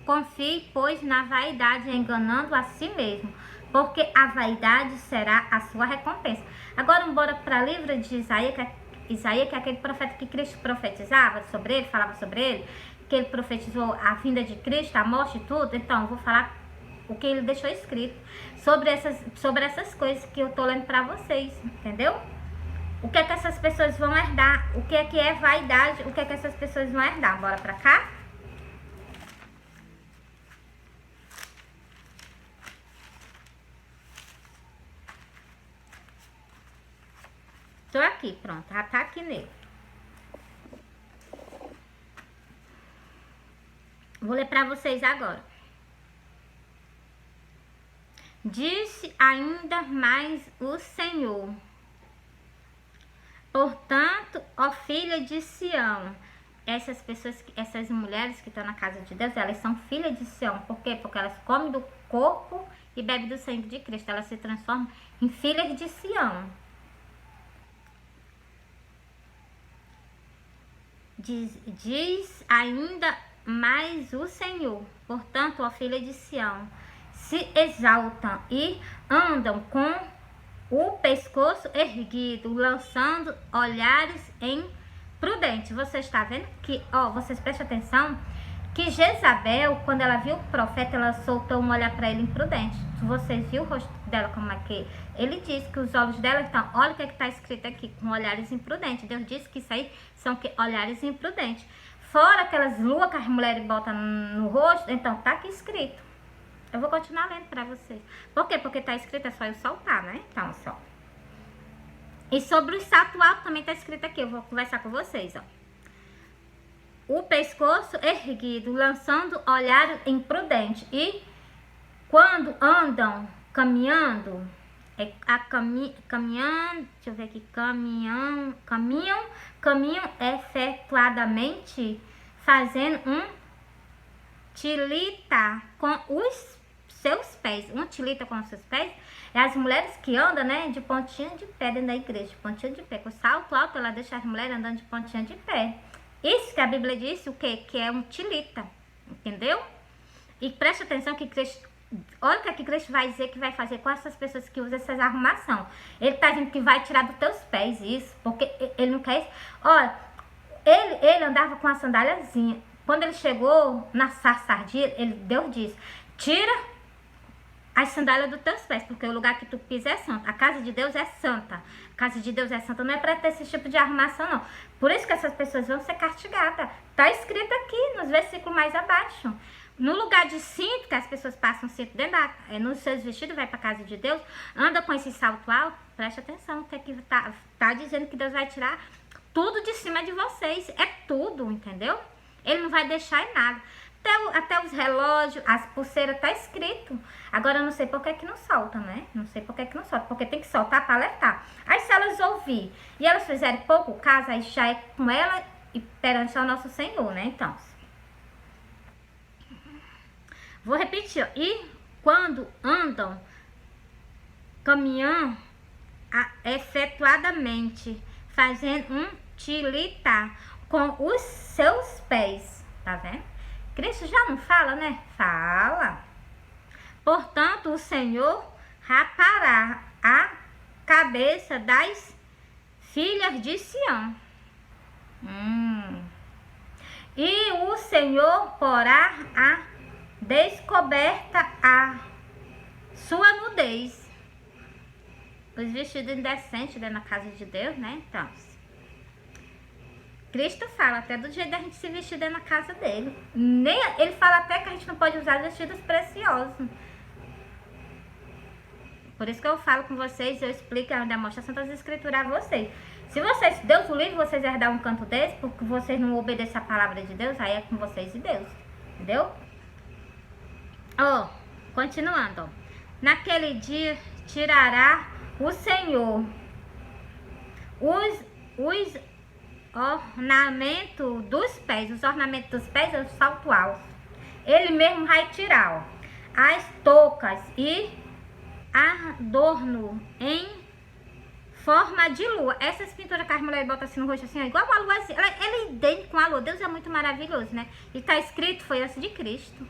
confie, pois, na vaidade, enganando a si mesmo, porque a vaidade será a sua recompensa. Agora, bora para o livro de Isaías, que é aquele profeta que Cristo profetizava sobre ele, falava sobre ele, que ele profetizou a vinda de Cristo, a morte e tudo. Então, eu vou falar o que ele deixou escrito sobre essas coisas que eu tô lendo para vocês, entendeu? O que é que essas pessoas vão herdar? O que é vaidade? O que é que essas pessoas vão herdar? Bora pra cá? Tô aqui, pronto. Já tá aqui nele. Vou ler pra vocês agora. Disse ainda mais o Senhor: portanto, ó filha de Sião, essas mulheres que estão na casa de Deus, elas são filhas de Sião. Por quê? Porque elas comem do corpo e bebem do sangue de Cristo. Elas se transformam em filhas de Sião. Diz ainda mais o Senhor: portanto, ó filha de Sião, se exaltam e andam com o pescoço erguido, lançando olhares em prudente. Você está vendo que, ó, vocês prestem atenção, que Jezabel, quando ela viu o profeta, ela soltou um olhar para ele imprudente. Se vocês viram o rosto dela como é que ele disse que os olhos dela estão, olha o que está escrito aqui, com olhares imprudentes. Deus disse que isso aí são olhares imprudentes. Fora aquelas luas que as mulheres botam no rosto, então tá aqui escrito. Eu vou continuar lendo pra vocês. Por quê? Porque tá escrito, é só eu soltar, né? Então, só. E sobre o salto alto também tá escrito aqui. Eu vou conversar com vocês, ó. O pescoço erguido, lançando olhar imprudente. E quando andam caminhando, caminhando, deixa eu ver aqui, caminham efetuadamente, fazendo um tilita com os seus pés. Um tilita com os seus pés é as mulheres que andam, né, de pontinha de pé dentro da igreja, de pontinha de pé. Com o salto alto, ela deixa as mulheres andando de pontinha de pé. Isso que a Bíblia disse, o quê? Que é um tilita, entendeu? E preste atenção que Cristo, olha o que Cristo vai dizer que vai fazer com essas pessoas que usam essas arrumação. Ele tá dizendo que vai tirar dos teus pés isso, porque ele não quer isso. Olha, ele andava com a sandáliazinha. Quando ele chegou na sarça ardida, Deus disse: tira as sandálias dos teus pés, porque o lugar que tu pisa é santo. A casa de Deus é santa. A casa de Deus é santa, não é para ter esse tipo de arrumação, não. Por isso que essas pessoas vão ser castigadas. Tá escrito aqui nos versículos mais abaixo. No lugar de cinto, que as pessoas passam cinto dentro nos seus vestidos, vai para casa de Deus, anda com esse salto alto, preste atenção, o que é que tá dizendo que Deus vai tirar tudo de cima de vocês, é tudo, entendeu? Ele não vai deixar em nada. Até os relógios, as pulseiras, tá escrito. Agora eu não sei por que não solta, né? Não sei por que não solta, porque tem que soltar para alertar. Aí se elas ouvir e elas fizerem pouco caso, aí já é com ela e perante ao nosso Senhor, né? Então, vou repetir, ó. E quando andam caminhando efetuadamente, fazendo um tilitar com os seus pés, tá vendo? Cristo já não fala, né? Fala. Portanto, o Senhor rapará a cabeça das filhas de Sião. E o Senhor porá a descoberta a sua nudez. Os vestidos indecentes dentro da casa de Deus, né? Então, Cristo fala até do jeito da gente se vestir dentro da casa dele. Ele fala até que a gente não pode usar vestidos preciosos. Por isso que eu falo com vocês, eu explico a demonstração das escrituras a vocês. Se vocês, Deus o livre, vocês herdar um canto desse, porque vocês não obedecem a palavra de Deus, aí é com vocês e Deus. Entendeu? Ó, continuando, ó. Naquele dia tirará o Senhor os ornamentos dos pés. Os ornamentos dos pés é o salto alto. Ele mesmo vai tirar, ó, as toucas e adorno em forma de lua. Essas pinturas que as mulheres botam assim no rosto, assim, ó, igual uma lua, assim, ela é idêntica com a lua. Deus é muito maravilhoso, né? E tá escrito, foi antes de Cristo.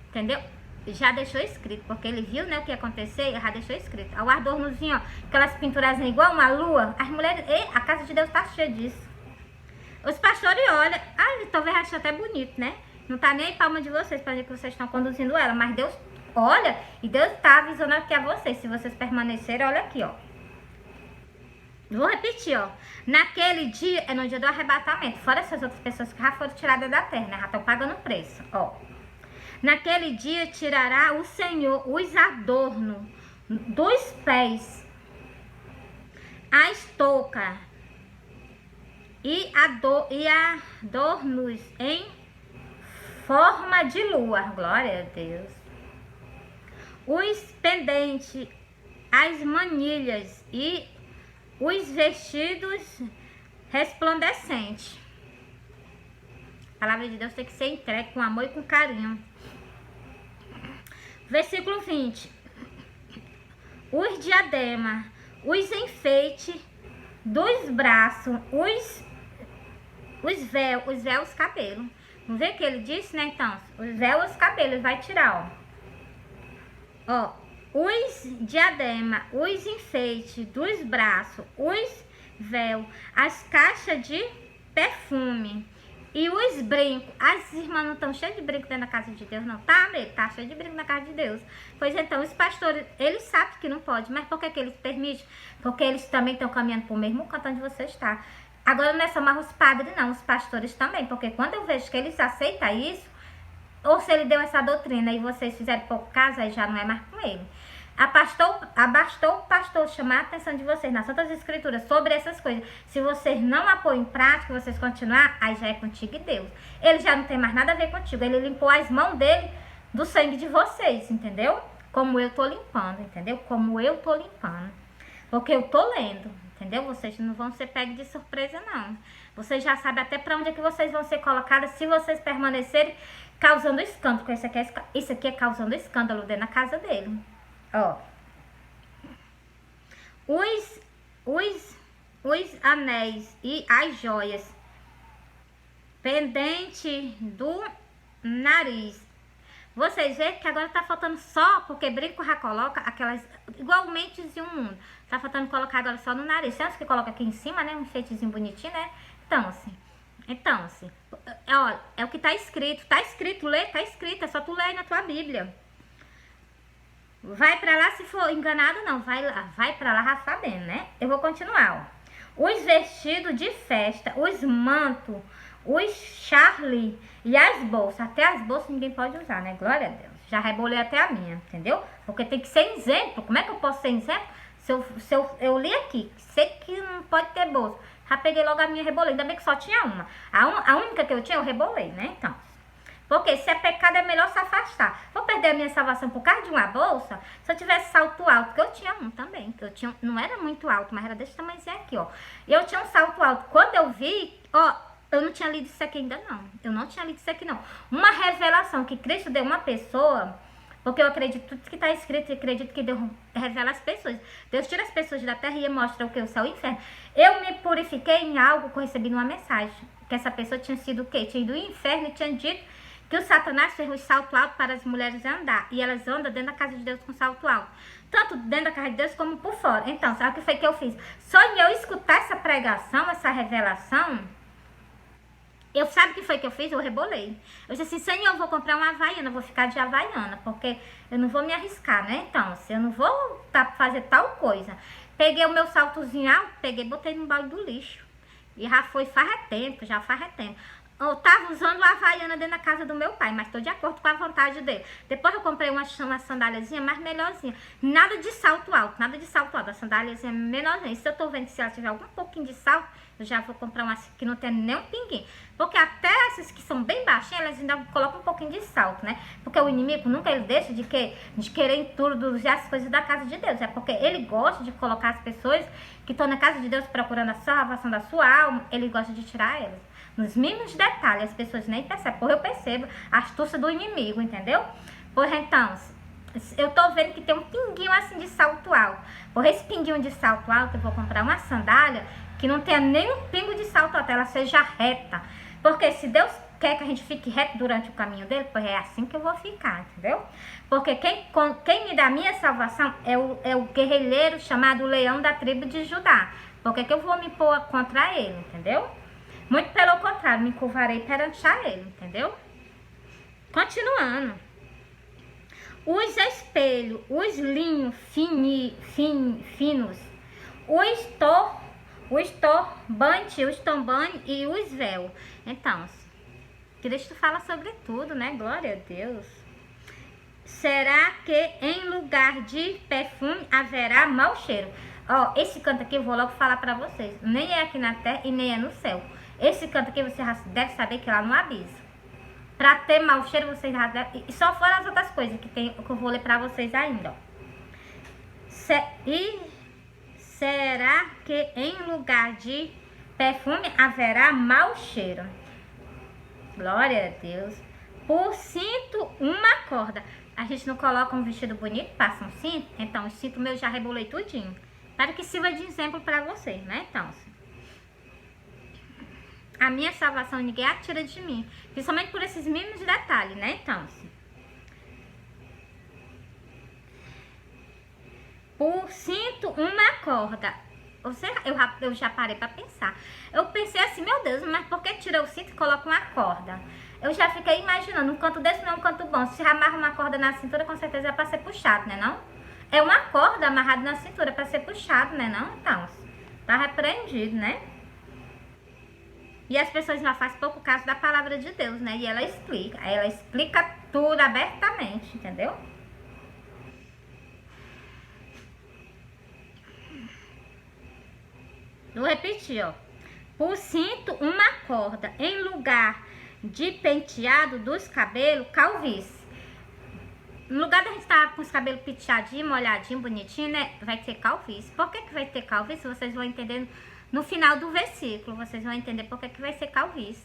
Entendeu? Já deixou escrito, porque ele viu, né, o que ia acontecer, já deixou escrito. O adornozinho, ó, aquelas pinturas igual uma lua, as mulheres, a casa de Deus tá cheia disso. Os pastores olham, talvez ache até bonito, né? Não tá nem em palma de vocês para ver que vocês estão conduzindo ela, mas Deus olha e Deus tá avisando aqui a vocês. Se vocês permanecerem, olha aqui, ó. Vou repetir, ó. Naquele dia, é no dia do arrebatamento, fora essas outras pessoas que já foram tiradas da terra, né? Já estão pagando preço, ó. Naquele dia tirará o Senhor os adornos dos pés, as toucas e adornos em forma de lua, glória a Deus, os pendentes, as manilhas e os vestidos resplandecentes. A palavra de Deus tem que ser entregue com amor e com carinho. Versículo 20. Os diademas, os enfeites dos braços, os véus, os cabelos. Vamos ver que ele disse, né? Então, os véus, os cabelos, vai tirar, ó. Os diademas, os enfeites dos braços, os véus, as caixas de perfume e os brincos. As irmãs não estão cheias de brinco dentro da casa de Deus, não? Tá, amigo? Tá cheio de brinco na casa de Deus. Pois então, os pastores, eles sabem que não pode, mas por que eles permitem? Porque eles também estão caminhando para o mesmo canto onde você está. Agora não é só mais os padres, não, os pastores também, porque quando eu vejo que eles aceitam isso, ou se ele deu essa doutrina e vocês fizeram pouco caso, aí já não é mais com ele. Abastou o pastor chamar a atenção de vocês nas Santas Escrituras sobre essas coisas. Se vocês não apoiam em prática, vocês continuar, aí já é contigo e Deus. Ele já não tem mais nada a ver contigo. Ele limpou as mãos dele do sangue de vocês, entendeu? Como eu tô limpando, entendeu? Como eu tô limpando. Porque eu tô lendo, entendeu? Vocês não vão ser pegos de surpresa, não. Vocês já sabem até para onde é que vocês vão ser colocados se vocês permanecerem causando escândalo. Porque isso aqui é causando escândalo dentro da casa dele. Ó, os anéis e as joias pendente do nariz. Vocês veem que agora tá faltando só, porque brinco já coloca aquelas, igualmente de um mundo. Tá faltando colocar agora só no nariz. Você acha que coloca aqui em cima, né? Um enfeitezinho bonitinho, né? Então, assim, ó, é o que tá escrito. Tá escrito, lê, tá escrito. É só tu ler aí na tua Bíblia. Vai pra lá, se for enganado, não. Vai pra lá já sabendo, né? Eu vou continuar, ó. Os vestidos de festa, os mantos, os Charlie e as bolsas. Até as bolsas ninguém pode usar, né? Glória a Deus. Já rebolei até a minha, entendeu? Porque tem que ser exemplo. Como é que eu posso ser exemplo? Se eu li aqui, sei que não pode ter bolsa. Já peguei logo a minha e rebolei. Ainda bem que só tinha uma. A única que eu tinha, eu rebolei, né? Então. Porque se é pecado, é melhor se afastar. Vou perder a minha salvação por causa de uma bolsa? Se eu tivesse salto alto, que eu tinha um também. Que eu tinha, não era muito alto, mas era desse tamanhozinho aqui, ó. E eu tinha um salto alto. Quando eu vi, ó, eu não tinha lido isso aqui ainda, não. Eu não tinha lido isso aqui, não. Uma revelação que Cristo deu a uma pessoa, porque eu acredito tudo que está escrito e acredito que Deus revela as pessoas. Deus tira as pessoas da terra e mostra o que? O céu e o inferno. Eu me purifiquei em algo que eu recebi numa mensagem. Que essa pessoa tinha sido o quê? Tinha ido ao inferno e tinha dito que o Satanás fez o salto alto para as mulheres andar. E elas andam dentro da casa de Deus com salto alto. Tanto dentro da casa de Deus como por fora. Então, sabe o que foi que eu fiz? Só em eu escutar essa pregação, essa revelação, sabe o que foi que eu fiz? Eu rebolei. Eu disse assim, Senhor, eu vou comprar uma havaiana, eu vou ficar de havaiana, porque eu não vou me arriscar, né? Então, se eu não vou fazer tal coisa. Peguei o meu saltozinho alto, botei no balde do lixo. E já foi faz tempo. Eu tava usando a havaiana dentro da casa do meu pai, mas tô de acordo com a vontade dele. Depois eu comprei uma sandáliazinha mais melhorzinha. Nada de salto alto. A sandáliazinha menorzinha. E se eu tô vendo que se ela tiver algum pouquinho de salto, eu já vou comprar uma que não tem nem um pinguinho. Porque até essas que são bem baixinhas, elas ainda colocam um pouquinho de salto, né? Porque o inimigo nunca ele deixa de querer introduzir as coisas da casa de Deus. É porque ele gosta de colocar as pessoas que estão na casa de Deus procurando a salvação da sua alma, ele gosta de tirar elas. Nos mínimos detalhes, as pessoas nem percebem. Porra, eu percebo a astúcia do inimigo, entendeu? Porra, então, eu tô vendo que tem um pinguinho assim de salto alto. Porra, esse pinguinho de salto alto, eu vou comprar uma sandália que não tenha nem um pingo de salto alto, ela seja reta. Porque se Deus quer que a gente fique reto durante o caminho dele, pois é assim que eu vou ficar, entendeu? Porque quem me dá a minha salvação é o guerrilheiro chamado Leão da tribo de Judá. Porque que eu vou me pôr contra ele, entendeu? Muito pelo contrário, me curvarei perante a ele, entendeu? Continuando. Os espelhos, os linhos finos, o estorbante, os tombane e os véus. Então, Cristo fala sobre tudo, né? Glória a Deus. Será que em lugar de perfume haverá mau cheiro? Ó, esse canto aqui eu vou logo falar pra vocês. Nem é aqui na terra e nem é no céu. Esse canto aqui você já deve saber que é lá no abismo. Pra ter mau cheiro, vocês já devem... E só fora as outras coisas que eu vou ler pra vocês ainda, ó. Será que em lugar de perfume haverá mau cheiro? Glória a Deus. Por cinto, uma corda. A gente não coloca um vestido bonito, passa um cinto? Então, o cinto meu já rebolei tudinho. Para que sirva de exemplo pra vocês, né? Então, a minha salvação ninguém atira de mim. Principalmente por esses mínimos detalhes, né? Então, por cinto, uma corda. Eu já parei pra pensar. Eu pensei assim, meu Deus, mas por que tira o cinto e coloca uma corda? Eu já fiquei imaginando, um canto desse não é um canto bom. Se amarra uma corda na cintura, com certeza é pra ser puxado, né não? É uma corda amarrada na cintura pra ser puxado, né não? Então, tá repreendido, né? E as pessoas não fazem pouco caso da palavra de Deus, né? E ela explica tudo abertamente, entendeu? Vou repetir, ó. Por cinto, uma corda. Em lugar de penteado dos cabelos, calvície. No lugar da gente estar com os cabelos penteadinhos, molhadinhos, bonitinhos, né? Vai ter calvície. Por que vai ter calvície? Vocês vão entender no final do versículo. Vocês vão entender por que vai ser calvície.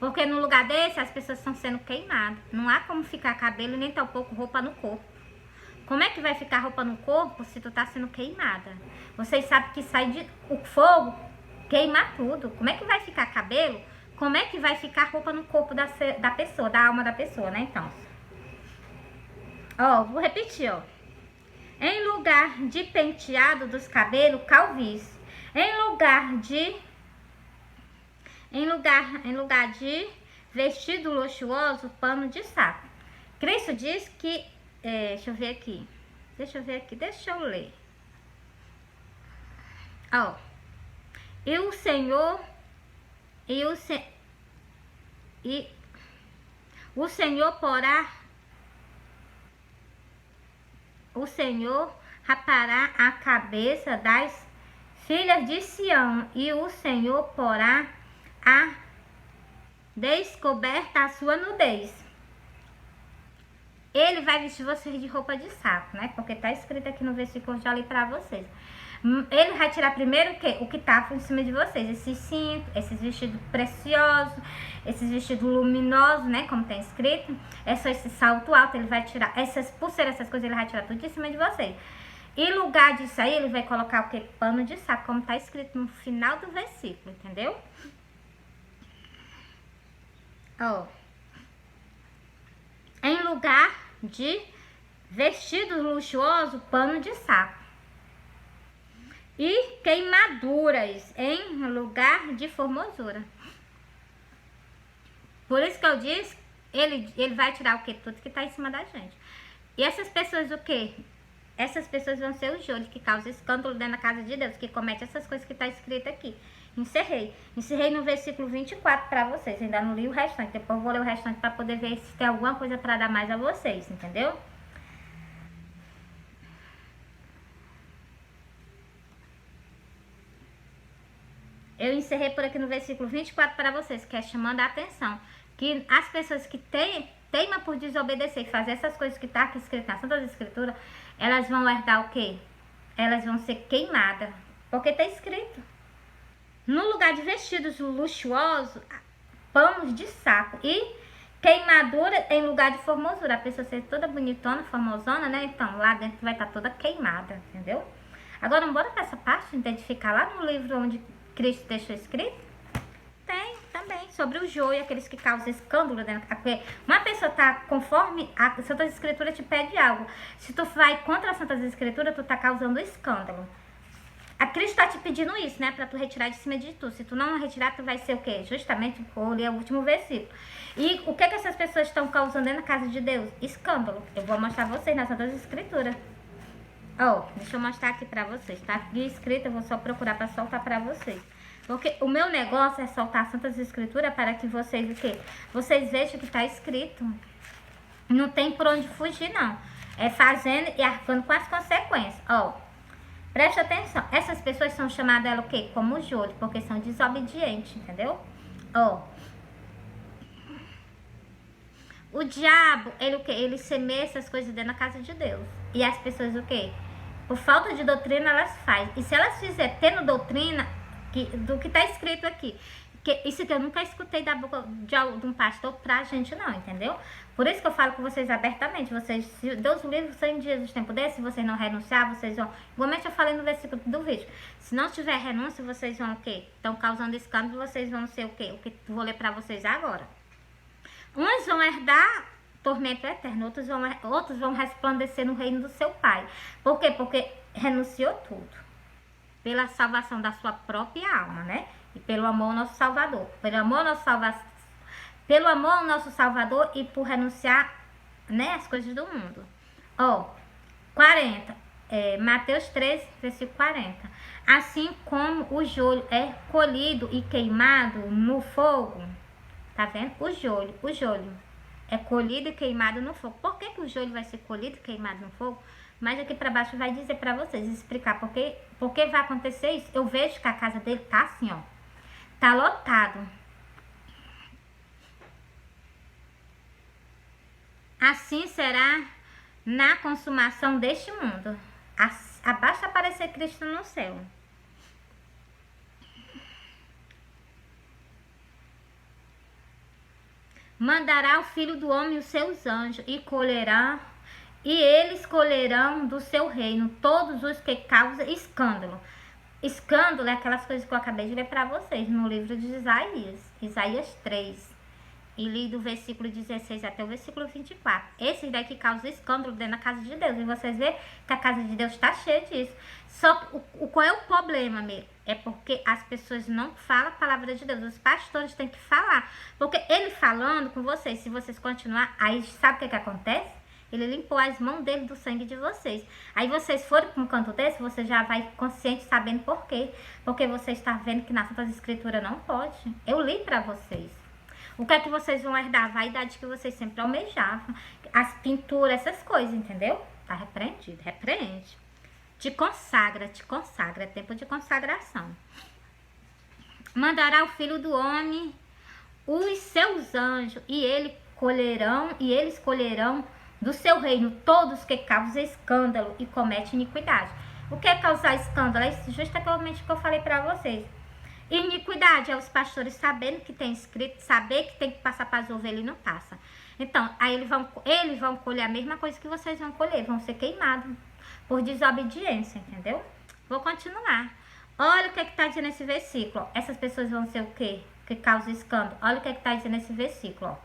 Porque no lugar desse, as pessoas estão sendo queimadas. Não há como ficar cabelo, nem tampouco roupa no corpo. Como é que vai ficar roupa no corpo se tu tá sendo queimada? Vocês sabem que o fogo queima tudo. Como é que vai ficar cabelo? Como é que vai ficar roupa no corpo da pessoa, da alma da pessoa, né? Então, ó, vou repetir, ó. Em lugar de penteado dos cabelos, calvície. Em lugar de vestido luxuoso, pano de saco. Cristo diz que deixa eu ver aqui. Deixa eu ler. Ó. E o Senhor E o Senhor porá, o Senhor rapará a cabeça das filhas de Sião, e o Senhor porá a descoberta a sua nudez. Ele vai vestir vocês de roupa de saco, né? Porque tá escrito aqui no versículo que eu já li pra vocês. Ele vai tirar primeiro o que? O que tava em cima de vocês. Esses cintos, esses vestidos preciosos, esses vestidos luminosos, né? Como tá escrito. Esse salto alto, ele vai tirar. Essas pulseiras, essas coisas, ele vai tirar tudo em cima de vocês. E no lugar disso aí, ele vai colocar o que? Pano de saco, como tá escrito no final do versículo, entendeu? Ó. Em lugar de vestido luxuoso, pano de saco. E queimaduras em lugar de formosura. Por isso que eu disse, ele vai tirar o que? Tudo que tá em cima da gente. E essas pessoas o que? Essas pessoas vão ser os júris que causam escândalo dentro da casa de Deus, que comete essas coisas que tá escrito aqui. Encerrei no versículo 24 para vocês. Ainda não li o restante. Depois eu vou ler o restante para poder ver se tem alguma coisa para dar mais a vocês, entendeu? Eu encerrei por aqui no versículo 24 para vocês, que é chamando a atenção. Que as pessoas que teimam por desobedecer e fazer essas coisas que está aqui escrito na Santa Escritura, elas vão herdar o quê? Elas vão ser queimadas. Porque está escrito. No lugar de vestidos luxuosos, panos de saco e queimadura em lugar de formosura. A pessoa ser toda bonitona, formosona, né? Então, lá dentro vai estar toda queimada, entendeu? Agora, bora para essa parte, identificar lá no livro onde Cristo deixou escrito? Tem também, sobre o joio, aqueles que causam escândalo dentro. Porque uma pessoa tá conforme a Santa Escritura te pede algo. Se tu vai contra a Santa Escritura, tu tá causando escândalo. A Cristo tá te pedindo isso, né? Pra tu retirar de cima de tu. Se tu não retirar, tu vai ser o quê? Justamente, vou ler o último versículo. E o que essas pessoas estão causando dentro da casa de Deus? Escândalo. Eu vou mostrar a vocês na Santa Escritura. Ó, deixa eu mostrar aqui pra vocês. Tá aqui escrito, eu vou só procurar pra soltar pra vocês. Porque o meu negócio é soltar a Santa Escritura para que vocês, o quê? Vocês vejam o que tá escrito. Não tem por onde fugir, não. É fazendo e arcando com as consequências. Ó. Preste atenção, essas pessoas são chamadas ela o quê? Como júri, porque são desobedientes, entendeu? Ó. O diabo, ele o quê? Ele semeia essas coisas dentro da casa de Deus. E as pessoas o quê? Por falta de doutrina, elas fazem. E se elas fizerem tendo doutrina do que tá escrito aqui, que isso que eu nunca escutei da boca de um pastor pra gente não, entendeu? Por isso que eu falo com vocês abertamente, vocês, se Deus o livre, em dias de tempo desse, se vocês não renunciar, vocês vão, igualmente eu falei no versículo do vídeo, se não tiver renúncia, vocês vão o quê? Estão causando escândalo, vocês vão ser o quê? O que eu vou ler pra vocês agora. Uns vão herdar tormento eterno, outros vão resplandecer no reino do seu Pai. Por quê? Porque renunciou tudo. Pela salvação da sua própria alma, né? E pelo amor ao nosso Salvador. Pelo amor ao nosso Salvador e por renunciar, né, as coisas do mundo. Ó, 40. Mateus 13, versículo 40. Assim como o joio é colhido e queimado no fogo. Tá vendo? O joio é colhido e queimado no fogo. Por que o joio vai ser colhido e queimado no fogo? Mas aqui para baixo vai dizer para vocês, explicar por que vai acontecer isso. Eu vejo que a casa dele tá assim, ó. Tá lotado. Assim será na consumação deste mundo. Basta aparecer Cristo no céu. Mandará o Filho do Homem os seus anjos e eles colherão do seu reino todos os que causam escândalo. Escândalo é aquelas coisas que eu acabei de ler para vocês no livro de Isaías 3. E li do versículo 16 até o versículo 24. Esses daqui causam escândalo dentro da casa de Deus. E vocês veem que a casa de Deus está cheia disso. Só qual é o problema, mesmo? É porque as pessoas não falam a palavra de Deus. Os pastores têm que falar. Porque ele falando com vocês, se vocês continuar, aí sabe o que acontece? Ele limpou as mãos dele do sangue de vocês. Aí vocês foram para um canto desse, você já vai consciente sabendo por quê. Porque você está vendo que na Santa Escritura não pode. Eu li para vocês. O que é que vocês vão herdar? A vaidade que vocês sempre almejavam. As pinturas, essas coisas, entendeu? Tá repreendido, repreende. Te consagra, é tempo de consagração. Mandará o Filho do Homem os seus anjos, e eles colherão do seu reino todos que causam escândalo e cometem iniquidade. O que é causar escândalo? É justamente o que eu falei para vocês. Iniquidade é os pastores sabendo que tem escrito, saber que tem que passar para as ovelhas e não passa. Então, aí eles vão colher a mesma coisa que vocês vão colher, vão ser queimados por desobediência, entendeu? Vou continuar. Olha o que está dizendo esse versículo. Essas pessoas vão ser o quê? Que causa escândalo. Olha o que está dizendo esse versículo. Ó.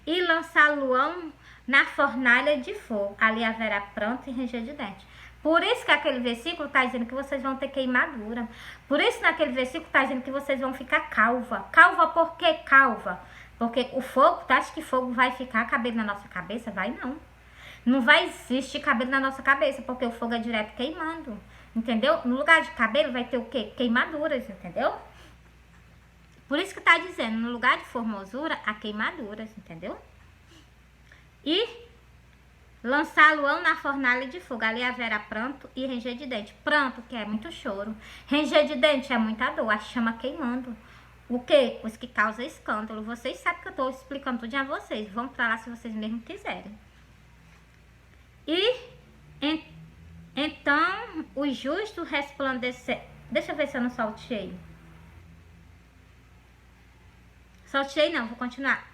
E lançá-lo-ão na fornalha de fogo. Ali haverá pranto e ranger de dente. Por isso que aquele versículo está dizendo que vocês vão ter queimadura. Por isso naquele versículo está dizendo que vocês vão ficar calva. Calva por quê calva? Porque o fogo, tu acha que fogo vai ficar cabelo na nossa cabeça? Vai não. Não vai existir cabelo na nossa cabeça, porque o fogo é direto queimando. Entendeu? No lugar de cabelo vai ter o quê? Queimaduras, entendeu? Por isso que tá dizendo, no lugar de formosura, há queimaduras, entendeu? E lançá-lo-ão na fornalha de fogo. Ali haverá pranto e ranger de dente. Pranto, que é muito choro. Ranger de dente é muita dor, a chama queimando. O quê? Os que causam escândalo. Vocês sabem que eu tô explicando tudo a vocês. Vão pra lá se vocês mesmo quiserem. E então o justo resplandecer. Deixa eu ver se eu não saltei. Saltei não, vou continuar.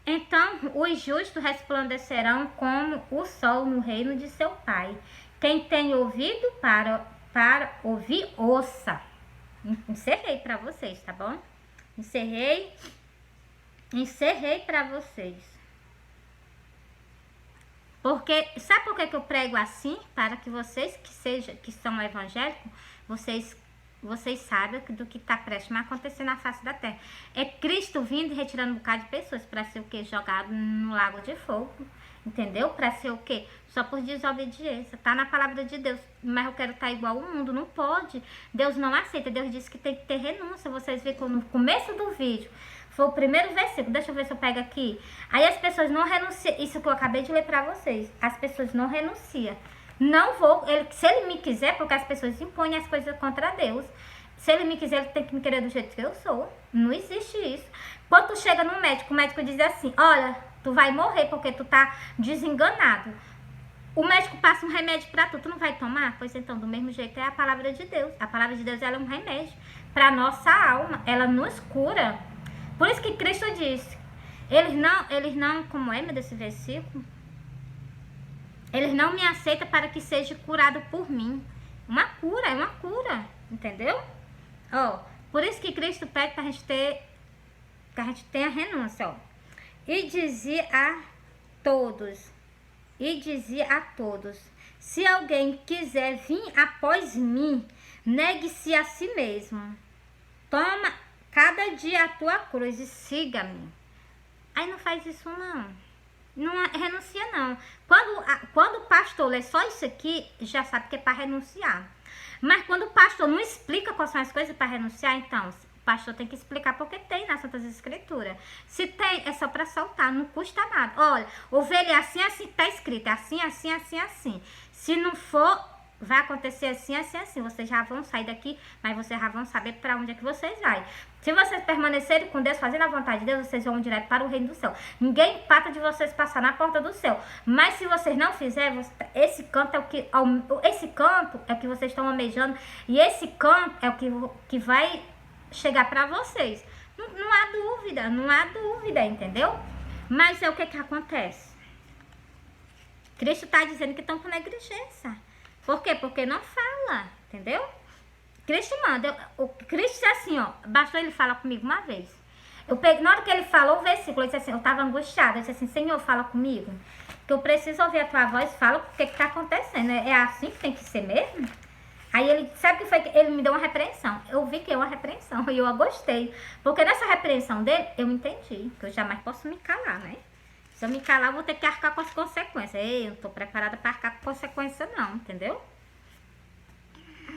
Então os justos resplandecerão como o sol no reino de seu Pai. Quem tem ouvido para ouvir, ouça. Encerrei para vocês, tá bom? Encerrei para vocês. Porque, sabe por que eu prego assim? Para que vocês que são evangélicos, vocês sabem do que está prestes a acontecer na face da terra. É Cristo vindo e retirando um bocado de pessoas para ser o quê? Jogado no lago de fogo. Entendeu? Para ser o quê? Só por desobediência. Tá na palavra de Deus. Mas eu quero estar igual ao mundo. Não pode. Deus não aceita. Deus disse que tem que ter renúncia. Vocês viram no começo do vídeo. Foi o primeiro versículo. Deixa eu ver se eu pego aqui. Aí as pessoas não renunciam. Isso que eu acabei de ler para vocês. As pessoas não renunciam. Não vou. Se ele me quiser, porque as pessoas impõem as coisas contra Deus. Se ele me quiser, ele tem que me querer do jeito que eu sou. Não existe isso. Quando tu chega no médico, o médico diz assim: olha, tu vai morrer porque tu tá desenganado. O médico passa um remédio pra tu não vai tomar? Pois então, do mesmo jeito é a palavra de Deus. A palavra de Deus, ela é um remédio pra nossa alma. Ela nos cura. Por isso que Cristo disse, eles não, como é, meu, desse versículo? Eles não me aceitam para que seja curado por mim. Uma cura, entendeu? Ó, por isso que Cristo pede pra gente ter, que a gente tenha renúncia, ó. E dizia a todos, se alguém quiser vir após mim, negue-se a si mesmo. Toma cada dia a tua cruz e siga-me. Aí não faz isso não. Não renuncia não. Quando o pastor lê só isso aqui, já sabe que é para renunciar. Mas quando o pastor não explica quais são as coisas para renunciar, então o pastor tem que explicar porque tem nas Santas Escrituras. Se tem, é só para soltar, não custa nada. Olha, ovelha é assim, assim, tá escrito, é assim, assim, assim, assim. Se não for, vai acontecer assim, assim, assim. Vocês já vão sair daqui, mas vocês já vão saber para onde é que vocês vão. Se vocês permanecerem com Deus, fazendo a vontade de Deus, vocês vão direto para o reino do céu. Ninguém empata de vocês passar na porta do céu. Mas se vocês não fizerem, esse canto é o que vocês estão almejando. E esse canto é o que vai chegar para vocês. Não há dúvida, entendeu? Mas é o que acontece. Cristo está dizendo que estão com negligência. Por quê? Porque não fala, entendeu? Cristo manda. O Cristo é assim, ó. Bastou ele falar comigo uma vez. Na hora que ele falou o versículo, eu disse assim, eu estava angustiada. Eu disse assim, Senhor, fala comigo. Que eu preciso ouvir a tua voz. Fala o que está acontecendo. É assim que tem que ser mesmo? Aí ele, sabe o que foi? Ele me deu uma repreensão. Eu vi que é uma repreensão e eu gostei. Porque nessa repreensão dele, eu entendi. Que eu jamais posso me calar, né? Se eu me calar, eu vou ter que arcar com as consequências. Ei, eu não tô preparada para arcar com consequência não, entendeu?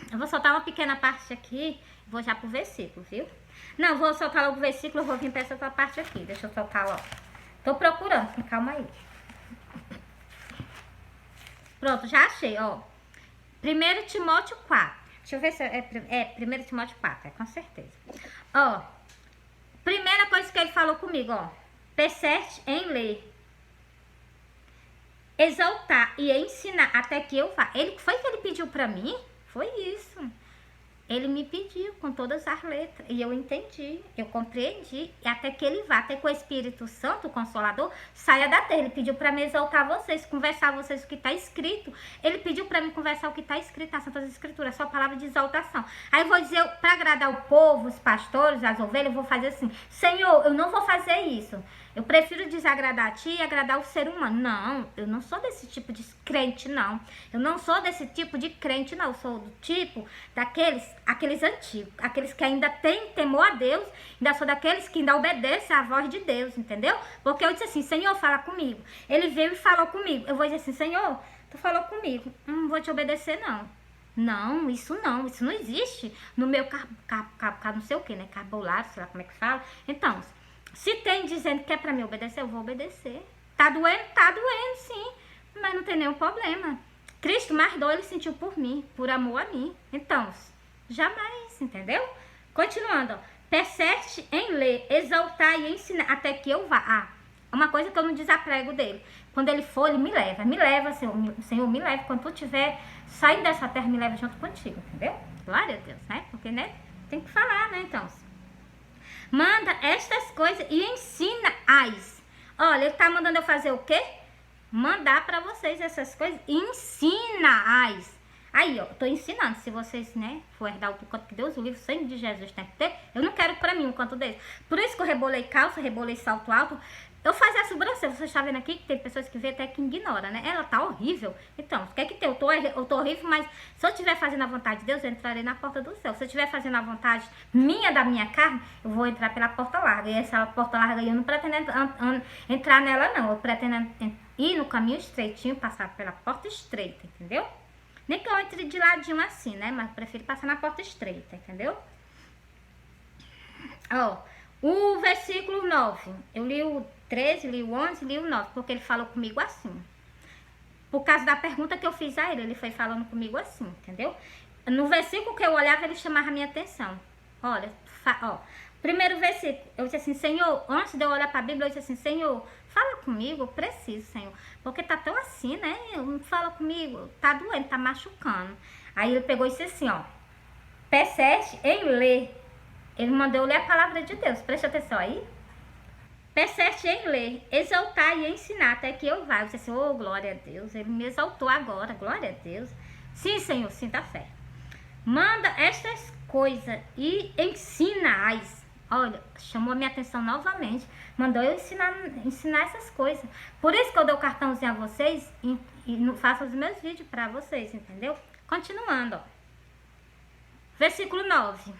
Eu vou soltar uma pequena parte aqui, vou já pro versículo, viu? Não, vou soltar logo o versículo, eu vou vir pra essa outra parte aqui. Deixa eu soltar logo. Tô procurando, calma aí. Pronto, já achei, ó. 1 Timóteo 4. Deixa eu ver se é 1 Timóteo 4, com certeza. Ó, primeira coisa que ele falou comigo, ó. Persiste em ler, exaltar e ensinar até que eu vá. Foi que ele pediu pra mim? Foi isso. Ele me pediu com todas as letras e eu entendi, eu compreendi, e até que ele vá, até que o Espírito Santo, o Consolador, saia da terra. Ele pediu para me exaltar vocês, conversar a vocês o que está escrito. Ele pediu para mim conversar o que está escrito nas Santas Escrituras, só palavra de exaltação. Aí eu vou dizer, para agradar o povo, os pastores, as ovelhas, eu vou fazer assim: Senhor, eu não vou fazer isso. Eu prefiro desagradar a ti e agradar o ser humano. Não, eu não sou desse tipo de crente, não. Eu não sou desse tipo de crente, não. Eu sou do tipo aqueles antigos, aqueles que ainda têm temor a Deus, ainda sou daqueles que ainda obedecem à voz de Deus, entendeu? Porque eu disse assim: Senhor, fala comigo. Ele veio e falou comigo. Eu vou dizer assim: Senhor, tu falou comigo. Não vou te obedecer, não. Não, isso não existe no meu não sei o que, né? Carbolário, sei lá como é que fala. Então, se tem dizendo que é pra me obedecer, eu vou obedecer. Tá doendo sim, mas não tem nenhum problema. Cristo mais dor ele sentiu por mim, por amor a mim. Então, jamais, entendeu? Continuando, ó. Persiste em ler, exaltar e ensinar até que eu vá. Ah, uma coisa que eu não desaprego dele. Quando ele for, ele me leva, Senhor, me leva. Quando tu estiver saindo dessa terra, me leva junto contigo, entendeu? Glória a Deus, né? Porque, né, tem que falar, né, então. Manda estas coisas e ensina-as. Olha, ele tá mandando eu fazer o quê? Mandar pra vocês essas coisas e ensina-as. Aí, ó, eu tô ensinando. Se vocês, né, for herdar o canto que Deus, o livro sangue de Jesus tem que ter, eu não quero pra mim um canto desse. Por isso que eu rebolei calça, rebolei salto alto. Eu fazia a sobrancelha. Você está vendo aqui que tem pessoas que vê até que ignora, né? Ela tá horrível. Então, o que é que tem? Eu tô horrível, mas se eu estiver fazendo a vontade de Deus, eu entrarei na porta do céu. Se eu estiver fazendo a vontade da minha carne, eu vou entrar pela porta larga. E essa porta larga aí, eu não pretendo entrar nela, não. Eu pretendo ir no caminho estreitinho, passar pela porta estreita, entendeu? Nem que eu entre de ladinho assim, né? Mas eu prefiro passar na porta estreita, entendeu? Ó, o versículo 9. Eu li o 13, li o 11, li o 9, porque ele falou comigo assim. Por causa da pergunta que eu fiz a ele, ele foi falando comigo assim, entendeu? No versículo que eu olhava, ele chamava a minha atenção. Olha, ó, primeiro versículo, eu disse assim: Senhor, antes de eu olhar para a Bíblia, eu disse assim: Senhor, fala comigo, eu preciso, Senhor. Porque tá tão assim, né? Fala comigo, tá doendo, tá machucando. Aí ele pegou e disse assim, ó: persiste em ler. Ele mandou eu ler a palavra de Deus, preste atenção aí. Persiste em ler, exaltar e ensinar até que eu vá. Eu disse assim: oh, glória a Deus, ele me exaltou agora, glória a Deus. Sim, Senhor, sim, tá fé. Manda estas coisas e ensina-as. Olha, chamou a minha atenção novamente. Mandou eu ensinar essas coisas. Por isso que eu dou o cartãozinho a vocês e faço os meus vídeos para vocês, entendeu? Continuando, ó. Versículo 9.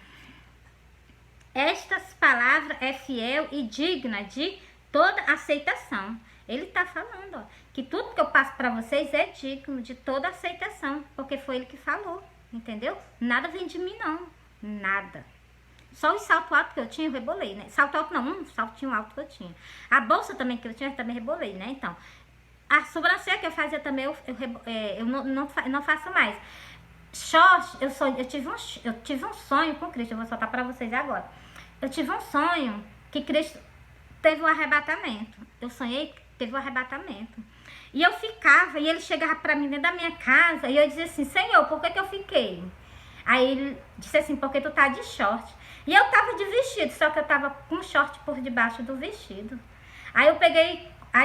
Estas palavras é fiel e digna de toda aceitação. Ele tá falando, ó, que tudo que eu passo para vocês é digno de toda aceitação, porque foi ele que falou, entendeu? Nada vem de mim, não. Nada. Só o salto alto que eu tinha, eu rebolei, né? Salto alto não, um saltinho alto que eu tinha. A bolsa também que eu tinha, eu também rebolei, né? Então, a sobrancelha que eu fazia também, eu não faço mais. Short, eu tive um sonho com Cristo, eu vou soltar pra vocês agora. Eu tive um sonho que Cristo teve um arrebatamento. Eu sonhei que teve um arrebatamento. E eu ficava, e ele chegava pra mim dentro da minha casa, e eu dizia assim: Senhor, por que eu fiquei? Aí ele disse assim: porque tu tá de short. E eu tava de vestido, só que eu tava com short por debaixo do vestido. Aí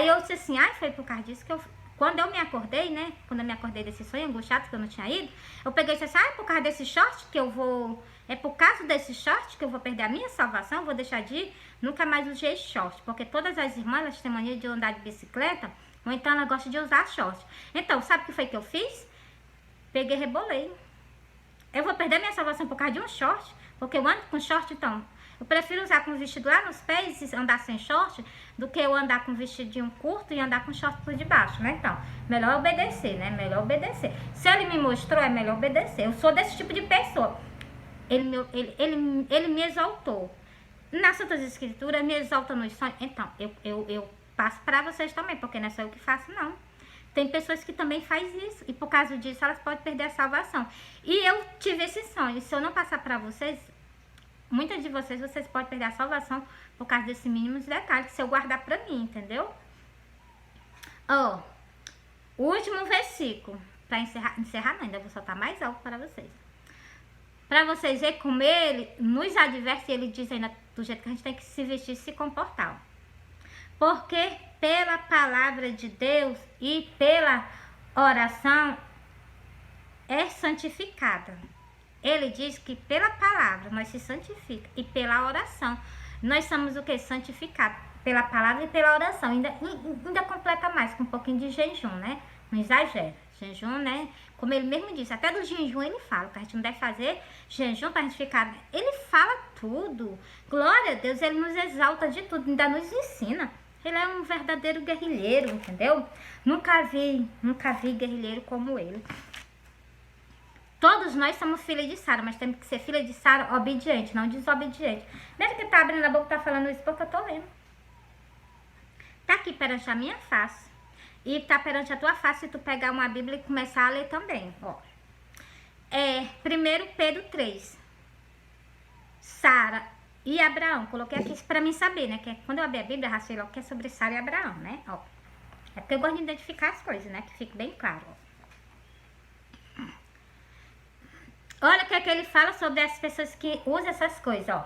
eu disse assim: ai, foi por causa disso que quando eu me acordei, né? Quando eu me acordei desse sonho angustiado que eu não tinha ido, eu peguei e disse assim: ah, é por causa desse short que eu vou... É por causa desse short que eu vou perder a minha salvação, eu vou deixar de ir, nunca mais usei short. Porque todas as irmãs, elas têm mania de andar de bicicleta, ou então elas gostam de usar short. Então, sabe o que foi que eu fiz? Peguei e rebolei. Eu vou perder minha salvação por causa de um short, porque eu ando com short, então... Eu prefiro usar com vestido lá nos pés e andar sem short do que eu andar com vestidinho curto e andar com short por debaixo, né? Então, melhor obedecer, né? Melhor obedecer. Se ele me mostrou, é melhor obedecer. Eu sou desse tipo de pessoa. Ele me exaltou. Nas Santas Escrituras, me exalta nos sonhos. Então, eu passo para vocês também, porque não é só eu que faço, não. Tem pessoas que também fazem isso. E por causa disso, elas podem perder a salvação. E eu tive esse sonho. E se eu não passar para vocês, muitas de vocês podem perder a salvação por causa desses mínimos detalhes. Se eu guardar para mim, entendeu? Ó, o último versículo. Para encerrar não, ainda vou soltar mais algo para vocês. Para vocês verem como ele nos adverte, ele diz ainda do jeito que a gente tem que se vestir e se comportar. Ó. Porque pela palavra de Deus e pela oração é santificada. Ele diz que pela palavra nós se santifica e pela oração nós somos o que? Santificados. Pela palavra e pela oração. Ainda completa mais com um pouquinho de jejum, né? Não exagera. Jejum, né? Como ele mesmo disse, até do jejum ele fala, que a gente não deve fazer jejum para a gente ficar... Ele fala tudo. Glória a Deus, ele nos exalta de tudo, ainda nos ensina. Ele é um verdadeiro guerrilheiro, entendeu? Nunca vi guerrilheiro como ele. Todos nós somos filhos de Sara, mas temos que ser filha de Sara obediente, não desobediente. Mesmo que tá abrindo a boca, tá falando isso porque eu tô lendo. Tá aqui perante a minha face. E tá perante a tua face se tu pegar uma Bíblia e começar a ler também, ó. 1 Pedro 3. Sara e Abraão. Coloquei aqui pra mim saber, né? Que quando eu abri a Bíblia, eu racei logo que é sobre Sara e Abraão, né? Ó. É porque eu gosto de identificar as coisas, né? Que fique bem claro, ó. Olha o que é que ele fala sobre as pessoas que usam essas coisas, ó.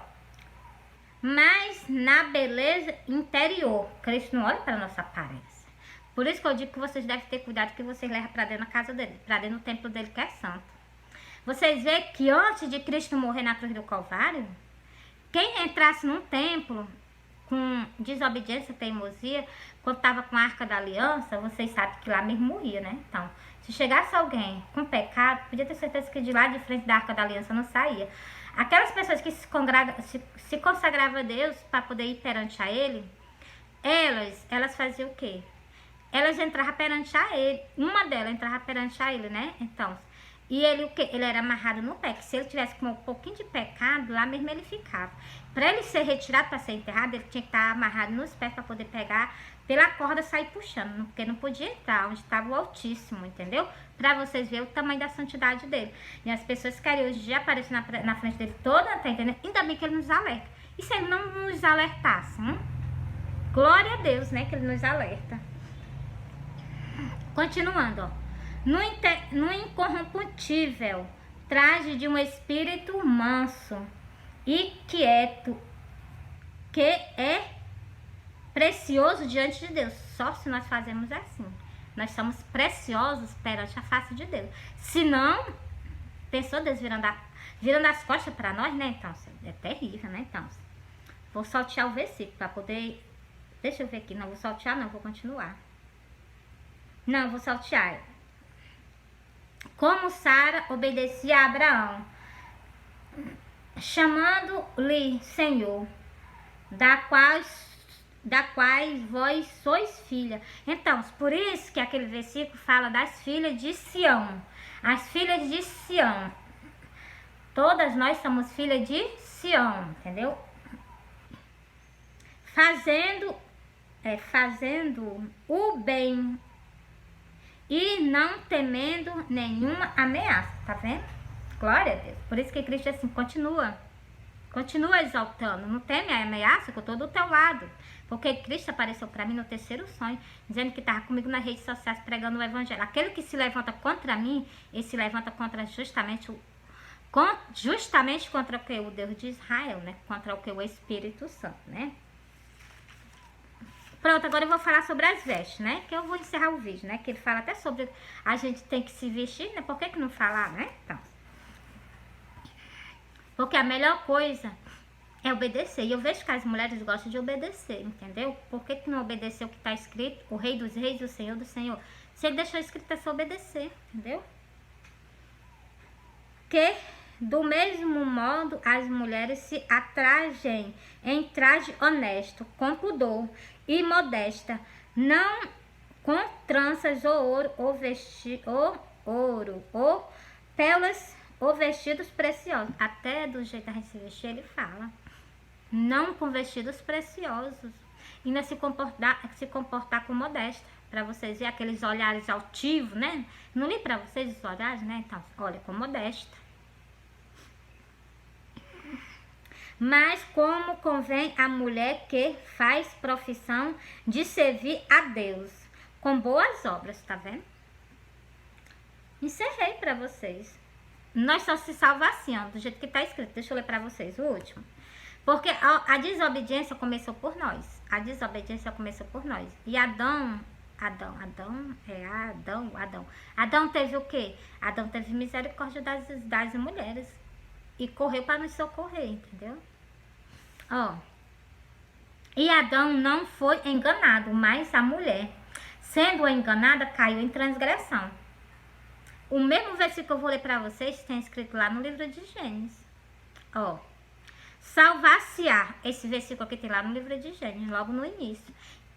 Mas na beleza interior. Cristo não olha para a nossa aparência. Por isso que eu digo que vocês devem ter cuidado que vocês levam para dentro da casa dele, para dentro do templo dele que é santo. Vocês veem que antes de Cristo morrer na cruz do Calvário, quem entrasse num templo com desobediência, teimosia, quando estava com a Arca da Aliança, vocês sabem que lá mesmo morria, né? Então, se chegasse alguém com pecado, podia ter certeza que de lá de frente da Arca da Aliança não saía. Aquelas pessoas que se consagravam a Deus para poder ir perante a Ele, elas faziam o quê? Elas entravam perante a Ele. Uma delas entrava perante a Ele, né? Então, e ele o quê? Ele era amarrado no pé, que se ele tivesse com um pouquinho de pecado, lá mesmo ele ficava. Para ele ser retirado, para ser enterrado, ele tinha que estar amarrado nos pés para poder pegar pela corda e sair puxando, porque não podia entrar onde estava o Altíssimo, entendeu? Para vocês verem o tamanho da santidade dele. E as pessoas querem hoje já aparecer na frente dele toda, tá entendendo? Ainda bem que ele nos alerta. E se ele não nos alertasse? Glória a Deus, né? Que ele nos alerta. Continuando, ó. No incorruptível traje de um espírito manso e quieto, que é precioso diante de Deus. Só se nós fazemos assim. Nós somos preciosos perante a face de Deus. Se não, pensou Deus virando as costas para nós, né? Então, é terrível, né? Então, vou saltear o versículo para poder... Deixa eu ver aqui. Não vou saltear, não. Vou continuar. Não, vou saltear. Como Sara obedecia a Abraão, chamando-lhe Senhor, da qual vós sois filha. Então, por isso que aquele versículo fala das filhas de Sião. As filhas de Sião. Todas nós somos filhas de Sião, entendeu? Fazendo o bem e não temendo nenhuma ameaça, tá vendo? Glória a Deus. Por isso que Cristo assim, continua exaltando, não teme a ameaça que eu tô do teu lado. Porque Cristo apareceu para mim no terceiro sonho, dizendo que estava comigo nas redes sociais pregando o evangelho. Aquele que se levanta contra mim, ele se levanta contra justamente contra o que? O Deus de Israel, né? Contra o que? O Espírito Santo, né? Pronto, agora eu vou falar sobre as vestes, né? Que eu vou encerrar o vídeo, né? Que ele fala até sobre a gente tem que se vestir, né? Por que não falar, né? Então, porque a melhor coisa é obedecer. E eu vejo que as mulheres gostam de obedecer, entendeu? Por que não obedecer o que está escrito? O Rei dos Reis, o Senhor do Senhor. Se ele deixou escrito é só obedecer, entendeu? Que Do mesmo modo, as mulheres se atrajem em traje honesto, com pudor e modesta, não com tranças ou ouro, ou pérolas ou vestidos preciosos. Até do jeito a gente se vestir, ele fala. Não com vestidos preciosos. Ainda se comportar com modesta. Para vocês verem aqueles olhares altivos, né? Não li para vocês os olhares, né? Então, olha, com modesta. Mas como convém a mulher que faz profissão de servir a Deus com boas obras, tá vendo? Encerrei para vocês. Nós só se salva assim, ó, do jeito que tá escrito. Deixa eu ler para vocês o último. Porque a desobediência começou por nós. A desobediência começou por nós. E Adão teve o quê? Adão teve misericórdia das mulheres. E correu para nos socorrer, entendeu? Ó. E Adão não foi enganado, mas a mulher, sendo enganada, caiu em transgressão. O mesmo versículo que eu vou ler para vocês tem escrito lá no livro de Gênesis. Ó. Salvar-se-á. Esse versículo aqui tem lá no livro de Gênesis, logo no início.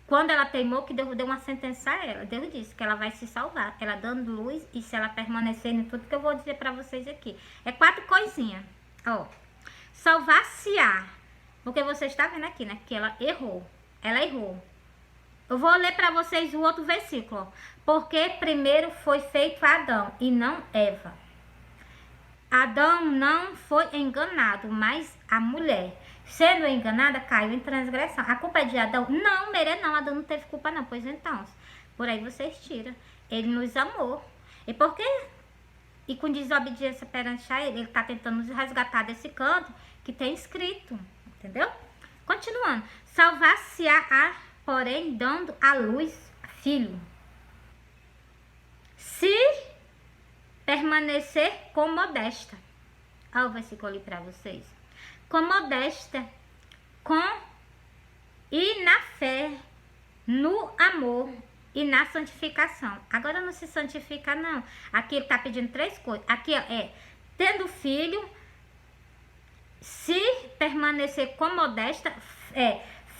Quando ela teimou, que Deus deu uma sentença a ela. Deus disse que ela vai se salvar. Ela dando luz, e se ela permanecer em tudo que eu vou dizer para vocês aqui. É 4 coisinhas. Ó. Salvar-se-á. Porque você está vendo aqui, né? Que ela errou. Ela errou. Eu vou ler para vocês o outro versículo. Porque primeiro foi feito Adão e não Eva. Adão não foi enganado, mas a mulher, sendo enganada, caiu em transgressão. A culpa é de Adão? Não, não. Adão não teve culpa não. Pois então, por aí vocês tiram. Ele nos amou. E por quê? E com desobediência perante a ele está tentando nos resgatar desse canto que tem escrito. Entendeu? Continuando. Salvar-se-á, porém, dando à luz filho. Se permanecer com modesta. Olha o versículo ali para vocês. Com modesta, e na fé, no amor e na santificação. Agora não se santifica não. Aqui ele está pedindo 3 coisas. Aqui é tendo filho, se permanecer com modesta,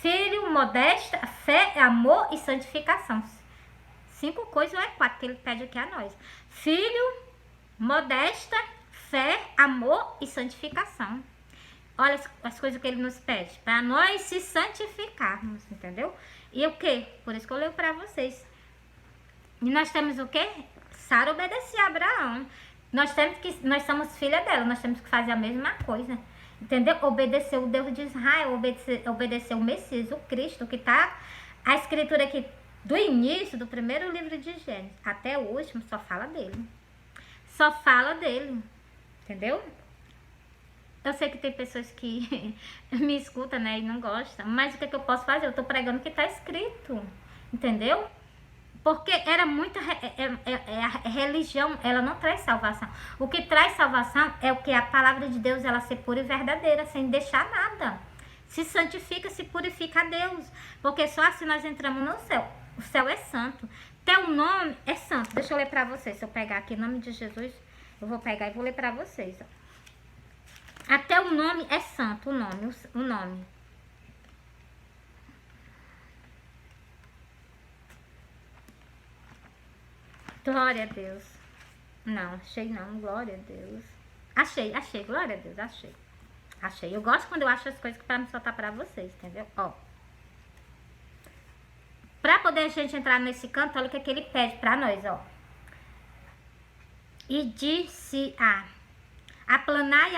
filho, modesta, fé, amor e santificação. 5 coisas ou é 4 que ele pede aqui a nós. Filho, modesta, fé, amor e santificação. Olha as coisas que ele nos pede. Para nós se santificarmos, entendeu? E o que? Por isso que eu leio para vocês. E nós temos o que? Sara obedecia a Abraão. Nós somos filha dela. Nós temos que fazer a mesma coisa. Entendeu? Obedecer o Deus de Israel. Obedecer o Messias, o Cristo, que está a escritura aqui do início, do primeiro livro de Gênesis até o último, só fala dele. Só fala dele. Entendeu? Eu sei que tem pessoas que me escutam, né, e não gostam. Mas o que eu posso fazer? Eu tô pregando o que tá escrito. Entendeu? Porque era muita... a religião, ela não traz salvação. O que traz salvação é o que? A palavra de Deus, ela ser pura e verdadeira, sem deixar nada. Se santifica, se purifica a Deus. Porque só assim nós entramos no céu. O céu é santo. Teu nome é santo. Deixa eu ler pra vocês. Se eu pegar aqui em nome de Jesus, eu vou pegar e vou ler pra vocês. Ó. Até o nome é santo. O nome. Glória a Deus. Não, achei não. Glória a Deus. Achei. Glória a Deus, achei. Eu gosto quando eu acho as coisas para me soltar para vocês, entendeu? Ó. Para poder a gente entrar nesse canto, olha o que ele pede para nós, ó. E disse aplanai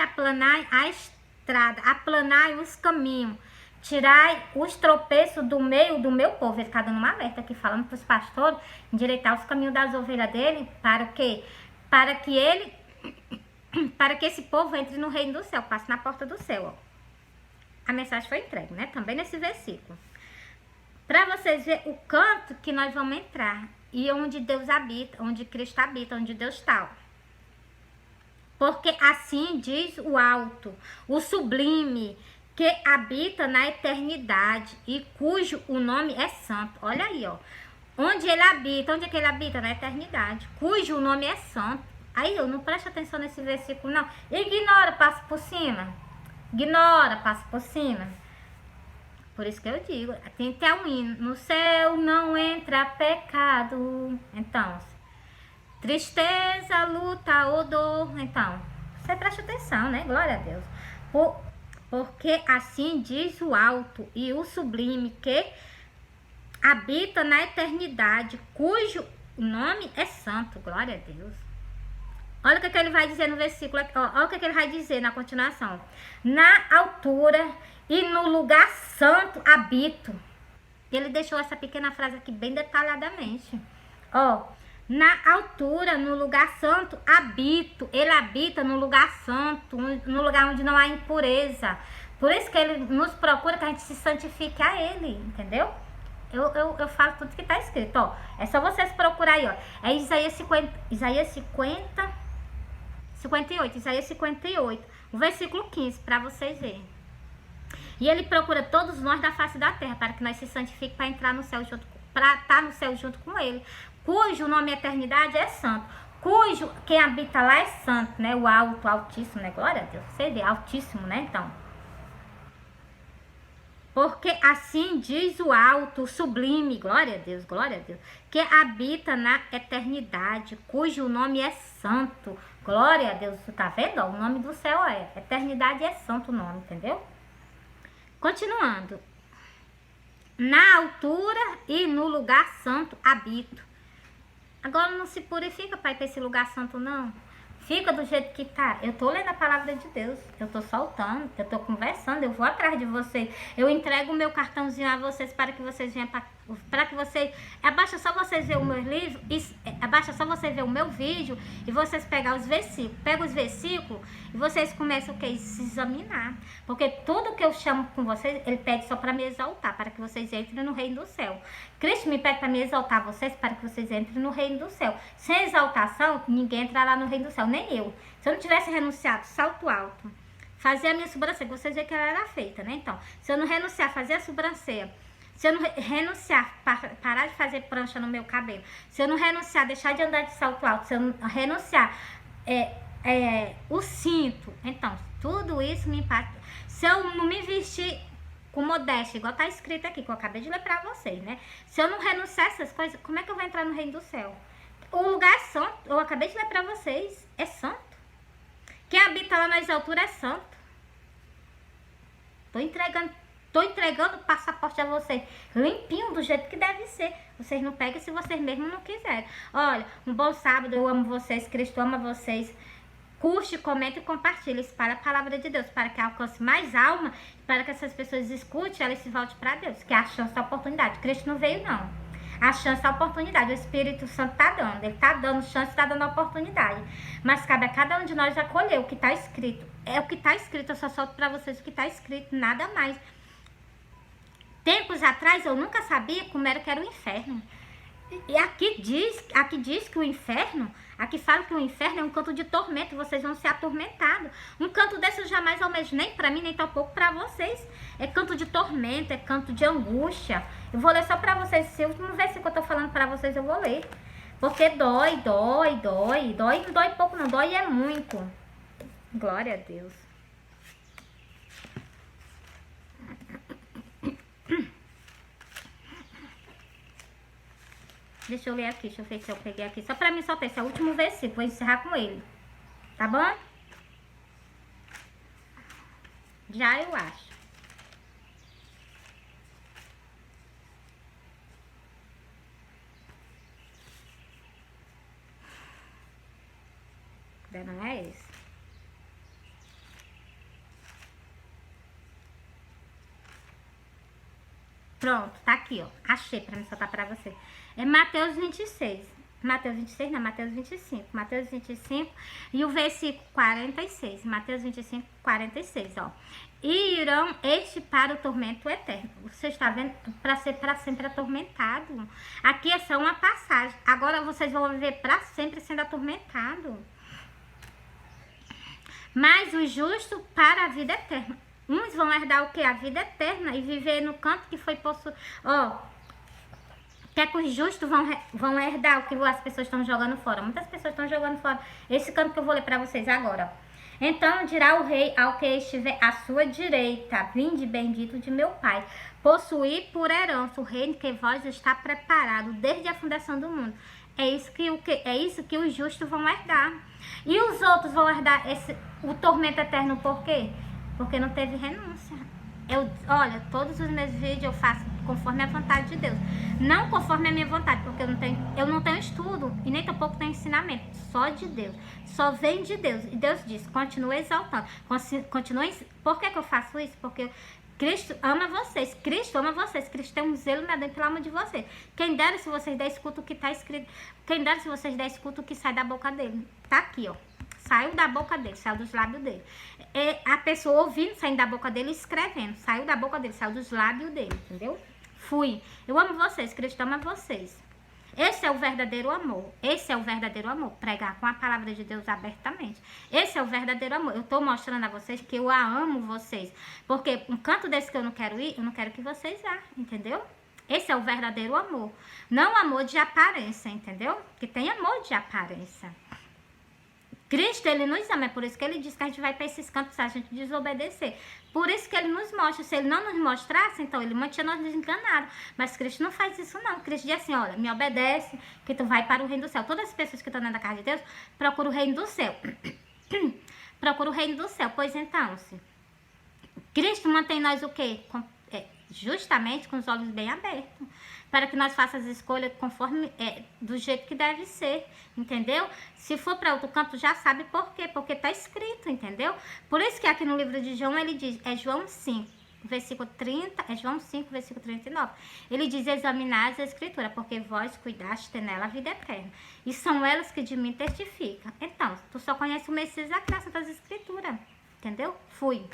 a estrada, aplanai os caminhos, tirai os tropeços do meio do meu povo. Ele está dando uma alerta aqui, falando para os pastores endireitar os caminhos das ovelhas dele, para o quê? Para que esse povo entre no reino do céu, passe na porta do céu, ó. A mensagem foi entregue, né? Também nesse versículo. Para vocês verem o canto que nós vamos entrar. E onde Deus habita, onde Cristo habita, onde Deus está. Porque assim diz o alto, o sublime, que habita na eternidade e cujo o nome é santo. Olha aí, ó. Onde ele habita, onde é que ele habita? Na eternidade. Cujo o nome é santo. Aí eu não preste atenção nesse versículo, não. Ignora, passa por cima. Ignora, passa por cima. Por isso que eu digo, tem até um hino. No céu não entra pecado. Então, tristeza, luta ou dor. Então, você presta atenção, né? Glória a Deus. Porque assim diz o alto e o sublime que habita na eternidade, cujo nome é santo. Glória a Deus. Olha o que ele vai dizer no versículo. Olha o que ele vai dizer na continuação. Na altura e no lugar santo habito. Ele deixou essa pequena frase aqui bem detalhadamente. Ó, na altura, no lugar santo, habito. Ele habita no lugar santo, no lugar onde não há impureza. Por isso que ele nos procura que a gente se santifique a ele, entendeu? Eu falo tudo que está escrito, ó. É só vocês procurar aí, ó. É Isaías 58, o versículo 15, para vocês verem. E ele procura todos nós da face da terra, para que nós se santifiquemos para entrar no céu junto, para estar no céu junto com ele, cujo nome eternidade é santo, cujo quem habita lá é santo, né? O alto, altíssimo, né? Glória a Deus. Você vê, altíssimo, né? Então, porque assim diz o alto, o sublime, glória a Deus, que habita na eternidade, cujo nome é santo. Glória a Deus, tá vendo? O nome do céu é eternidade, é santo o nome, entendeu? Continuando. Na altura e no lugar santo habito. Agora não se purifica para ir para esse lugar santo, não. Fica do jeito que tá. Eu tô lendo a palavra de Deus. Eu tô soltando. Eu tô conversando. Eu vou atrás de vocês. Eu entrego o meu cartãozinho a vocês para que vocês venham para que vocês... Abaixa só vocês ver o meu livro. Abaixa só você ver o meu vídeo. E vocês pegar os versículos. Pega os versículos e vocês começam o quê? Se examinar. Porque tudo que eu chamo com vocês, ele pede só para me exaltar. Para que vocês entrem no reino do céu. Cristo me pede para me exaltar vocês. Para que vocês entrem no reino do céu. Sem exaltação, ninguém entrará no reino do céu. Nem eu. Se eu não tivesse renunciado, salto alto, fazer a minha sobrancelha, vocês veem que ela era feita, né? Então, se eu não renunciar, fazer a sobrancelha, se eu não renunciar, parar de fazer prancha no meu cabelo, se eu não renunciar, deixar de andar de salto alto, se eu não renunciar, o cinto, então, tudo isso me impacta. Se eu não me vestir com modéstia, igual tá escrito aqui, que eu acabei de ler pra vocês, né? Se eu não renunciar a essas coisas, como é que eu vou entrar no reino do céu? O lugar é santo, eu acabei de ler pra vocês, é santo. Quem habita lá nas alturas é santo. Tô entregando o passaporte a vocês, limpinho, do jeito que deve ser. Vocês não pegam se vocês mesmos não quiserem. Olha, um bom sábado, eu amo vocês, Cristo ama vocês. Curte, comenta e compartilha, espalha a palavra de Deus para que alcance mais alma, para que essas pessoas escutem e elas se voltem para Deus, que é a chance da oportunidade. Cristo não veio, não. A chance, a oportunidade, o Espírito Santo está dando. Ele está dando chance, está dando oportunidade. Mas cabe a cada um de nós acolher o que está escrito. É o que está escrito, eu só solto para vocês o que está escrito, nada mais. Tempos atrás eu nunca sabia como era que era o inferno. E aqui diz que o inferno, aqui fala que o inferno é um canto de tormento, vocês vão ser atormentados. Um canto desse eu jamais almejo, nem para mim, nem tampouco para vocês. É canto de tormento, é canto de angústia. Eu vou ler só para vocês, se eu não ver se eu tô falando para vocês, eu vou ler. Porque dói, não dói pouco não, dói é muito. Glória a Deus. Deixa eu ler aqui, deixa eu ver se eu peguei aqui. Só pra mim soltar esse é o último versículo, vou encerrar com ele. Tá bom? Já eu acho. Não é esse. Pronto, tá aqui, ó. Achei pra me soltar pra você. É Mateus 26. Mateus 26, não, Mateus 25. Mateus 25 e o versículo 46. Mateus 25, 46, ó. E irão este para o tormento eterno. Você está vendo? Para ser para sempre atormentado. Aqui é só uma passagem. Agora vocês vão viver para sempre sendo atormentado. Mas o justo para a vida eterna. Uns vão herdar o que? A vida eterna e viver no canto que foi possuído. Ó, que é que os justos vão herdar o que as pessoas estão jogando fora. Muitas pessoas estão jogando fora. Esse canto que eu vou ler para vocês agora. Então dirá o rei ao que estiver à sua direita: vinde bendito de meu pai, possuir por herança o reino que vós está preparado desde a fundação do mundo. É isso que os justos vão herdar. E os outros vão herdar o tormento eterno por quê? Porque não teve renúncia. Olha, todos os meus vídeos eu faço conforme a vontade de Deus. Não conforme a minha vontade, porque eu não tenho estudo e nem tampouco tenho ensinamento. Só de Deus. Só vem de Deus. E Deus diz, continue exaltando. Por que eu faço isso? Porque Cristo ama vocês. Cristo ama vocês. Cristo tem um zelo nadando pelo amor de vocês. Quem dera se vocês der escuta o que está escrito. Quem dera se vocês der escuta o que sai da boca dele. Tá aqui, ó. Saiu da boca dele, saiu dos lábios dele. A pessoa ouvindo, saindo da boca dele, escrevendo. Saiu da boca dele, saiu dos lábios dele, entendeu? Fui. Eu amo vocês, Cristo ama vocês. Esse é o verdadeiro amor. Esse é o verdadeiro amor. Pregar com a palavra de Deus abertamente. Esse é o verdadeiro amor. Eu tô mostrando a vocês que eu amo vocês. Porque um canto desse que eu não quero ir, eu não quero que vocês vá, entendeu? Esse é o verdadeiro amor. Não amor de aparência, entendeu? Que tem amor de aparência. Cristo, ele nos ama, é por isso que ele diz que a gente vai para esses cantos se a gente desobedecer. Por isso que ele nos mostra. Se ele não nos mostrasse, então ele mantinha nós desenganados. Mas Cristo não faz isso não. Cristo diz assim, olha, me obedece, que tu vai para o reino do céu. Todas as pessoas que estão dentro da casa de Deus, procuram o reino do céu. Procura o reino do céu. Pois então, Cristo mantém nós o quê? Justamente com os olhos bem abertos, para que nós façamos as escolhas conforme do jeito que deve ser, entendeu? Se for para outro canto, já sabe por quê, porque está escrito, entendeu? Por isso que aqui no livro de João ele diz, João 5, versículo 30, João 5, versículo 39, ele diz, examinai as escrituras, porque vós cuidaste nela a vida eterna, e são elas que de mim testificam. Então, tu só conhece o Messias aqui nas Santas Escrituras, entendeu? Fui.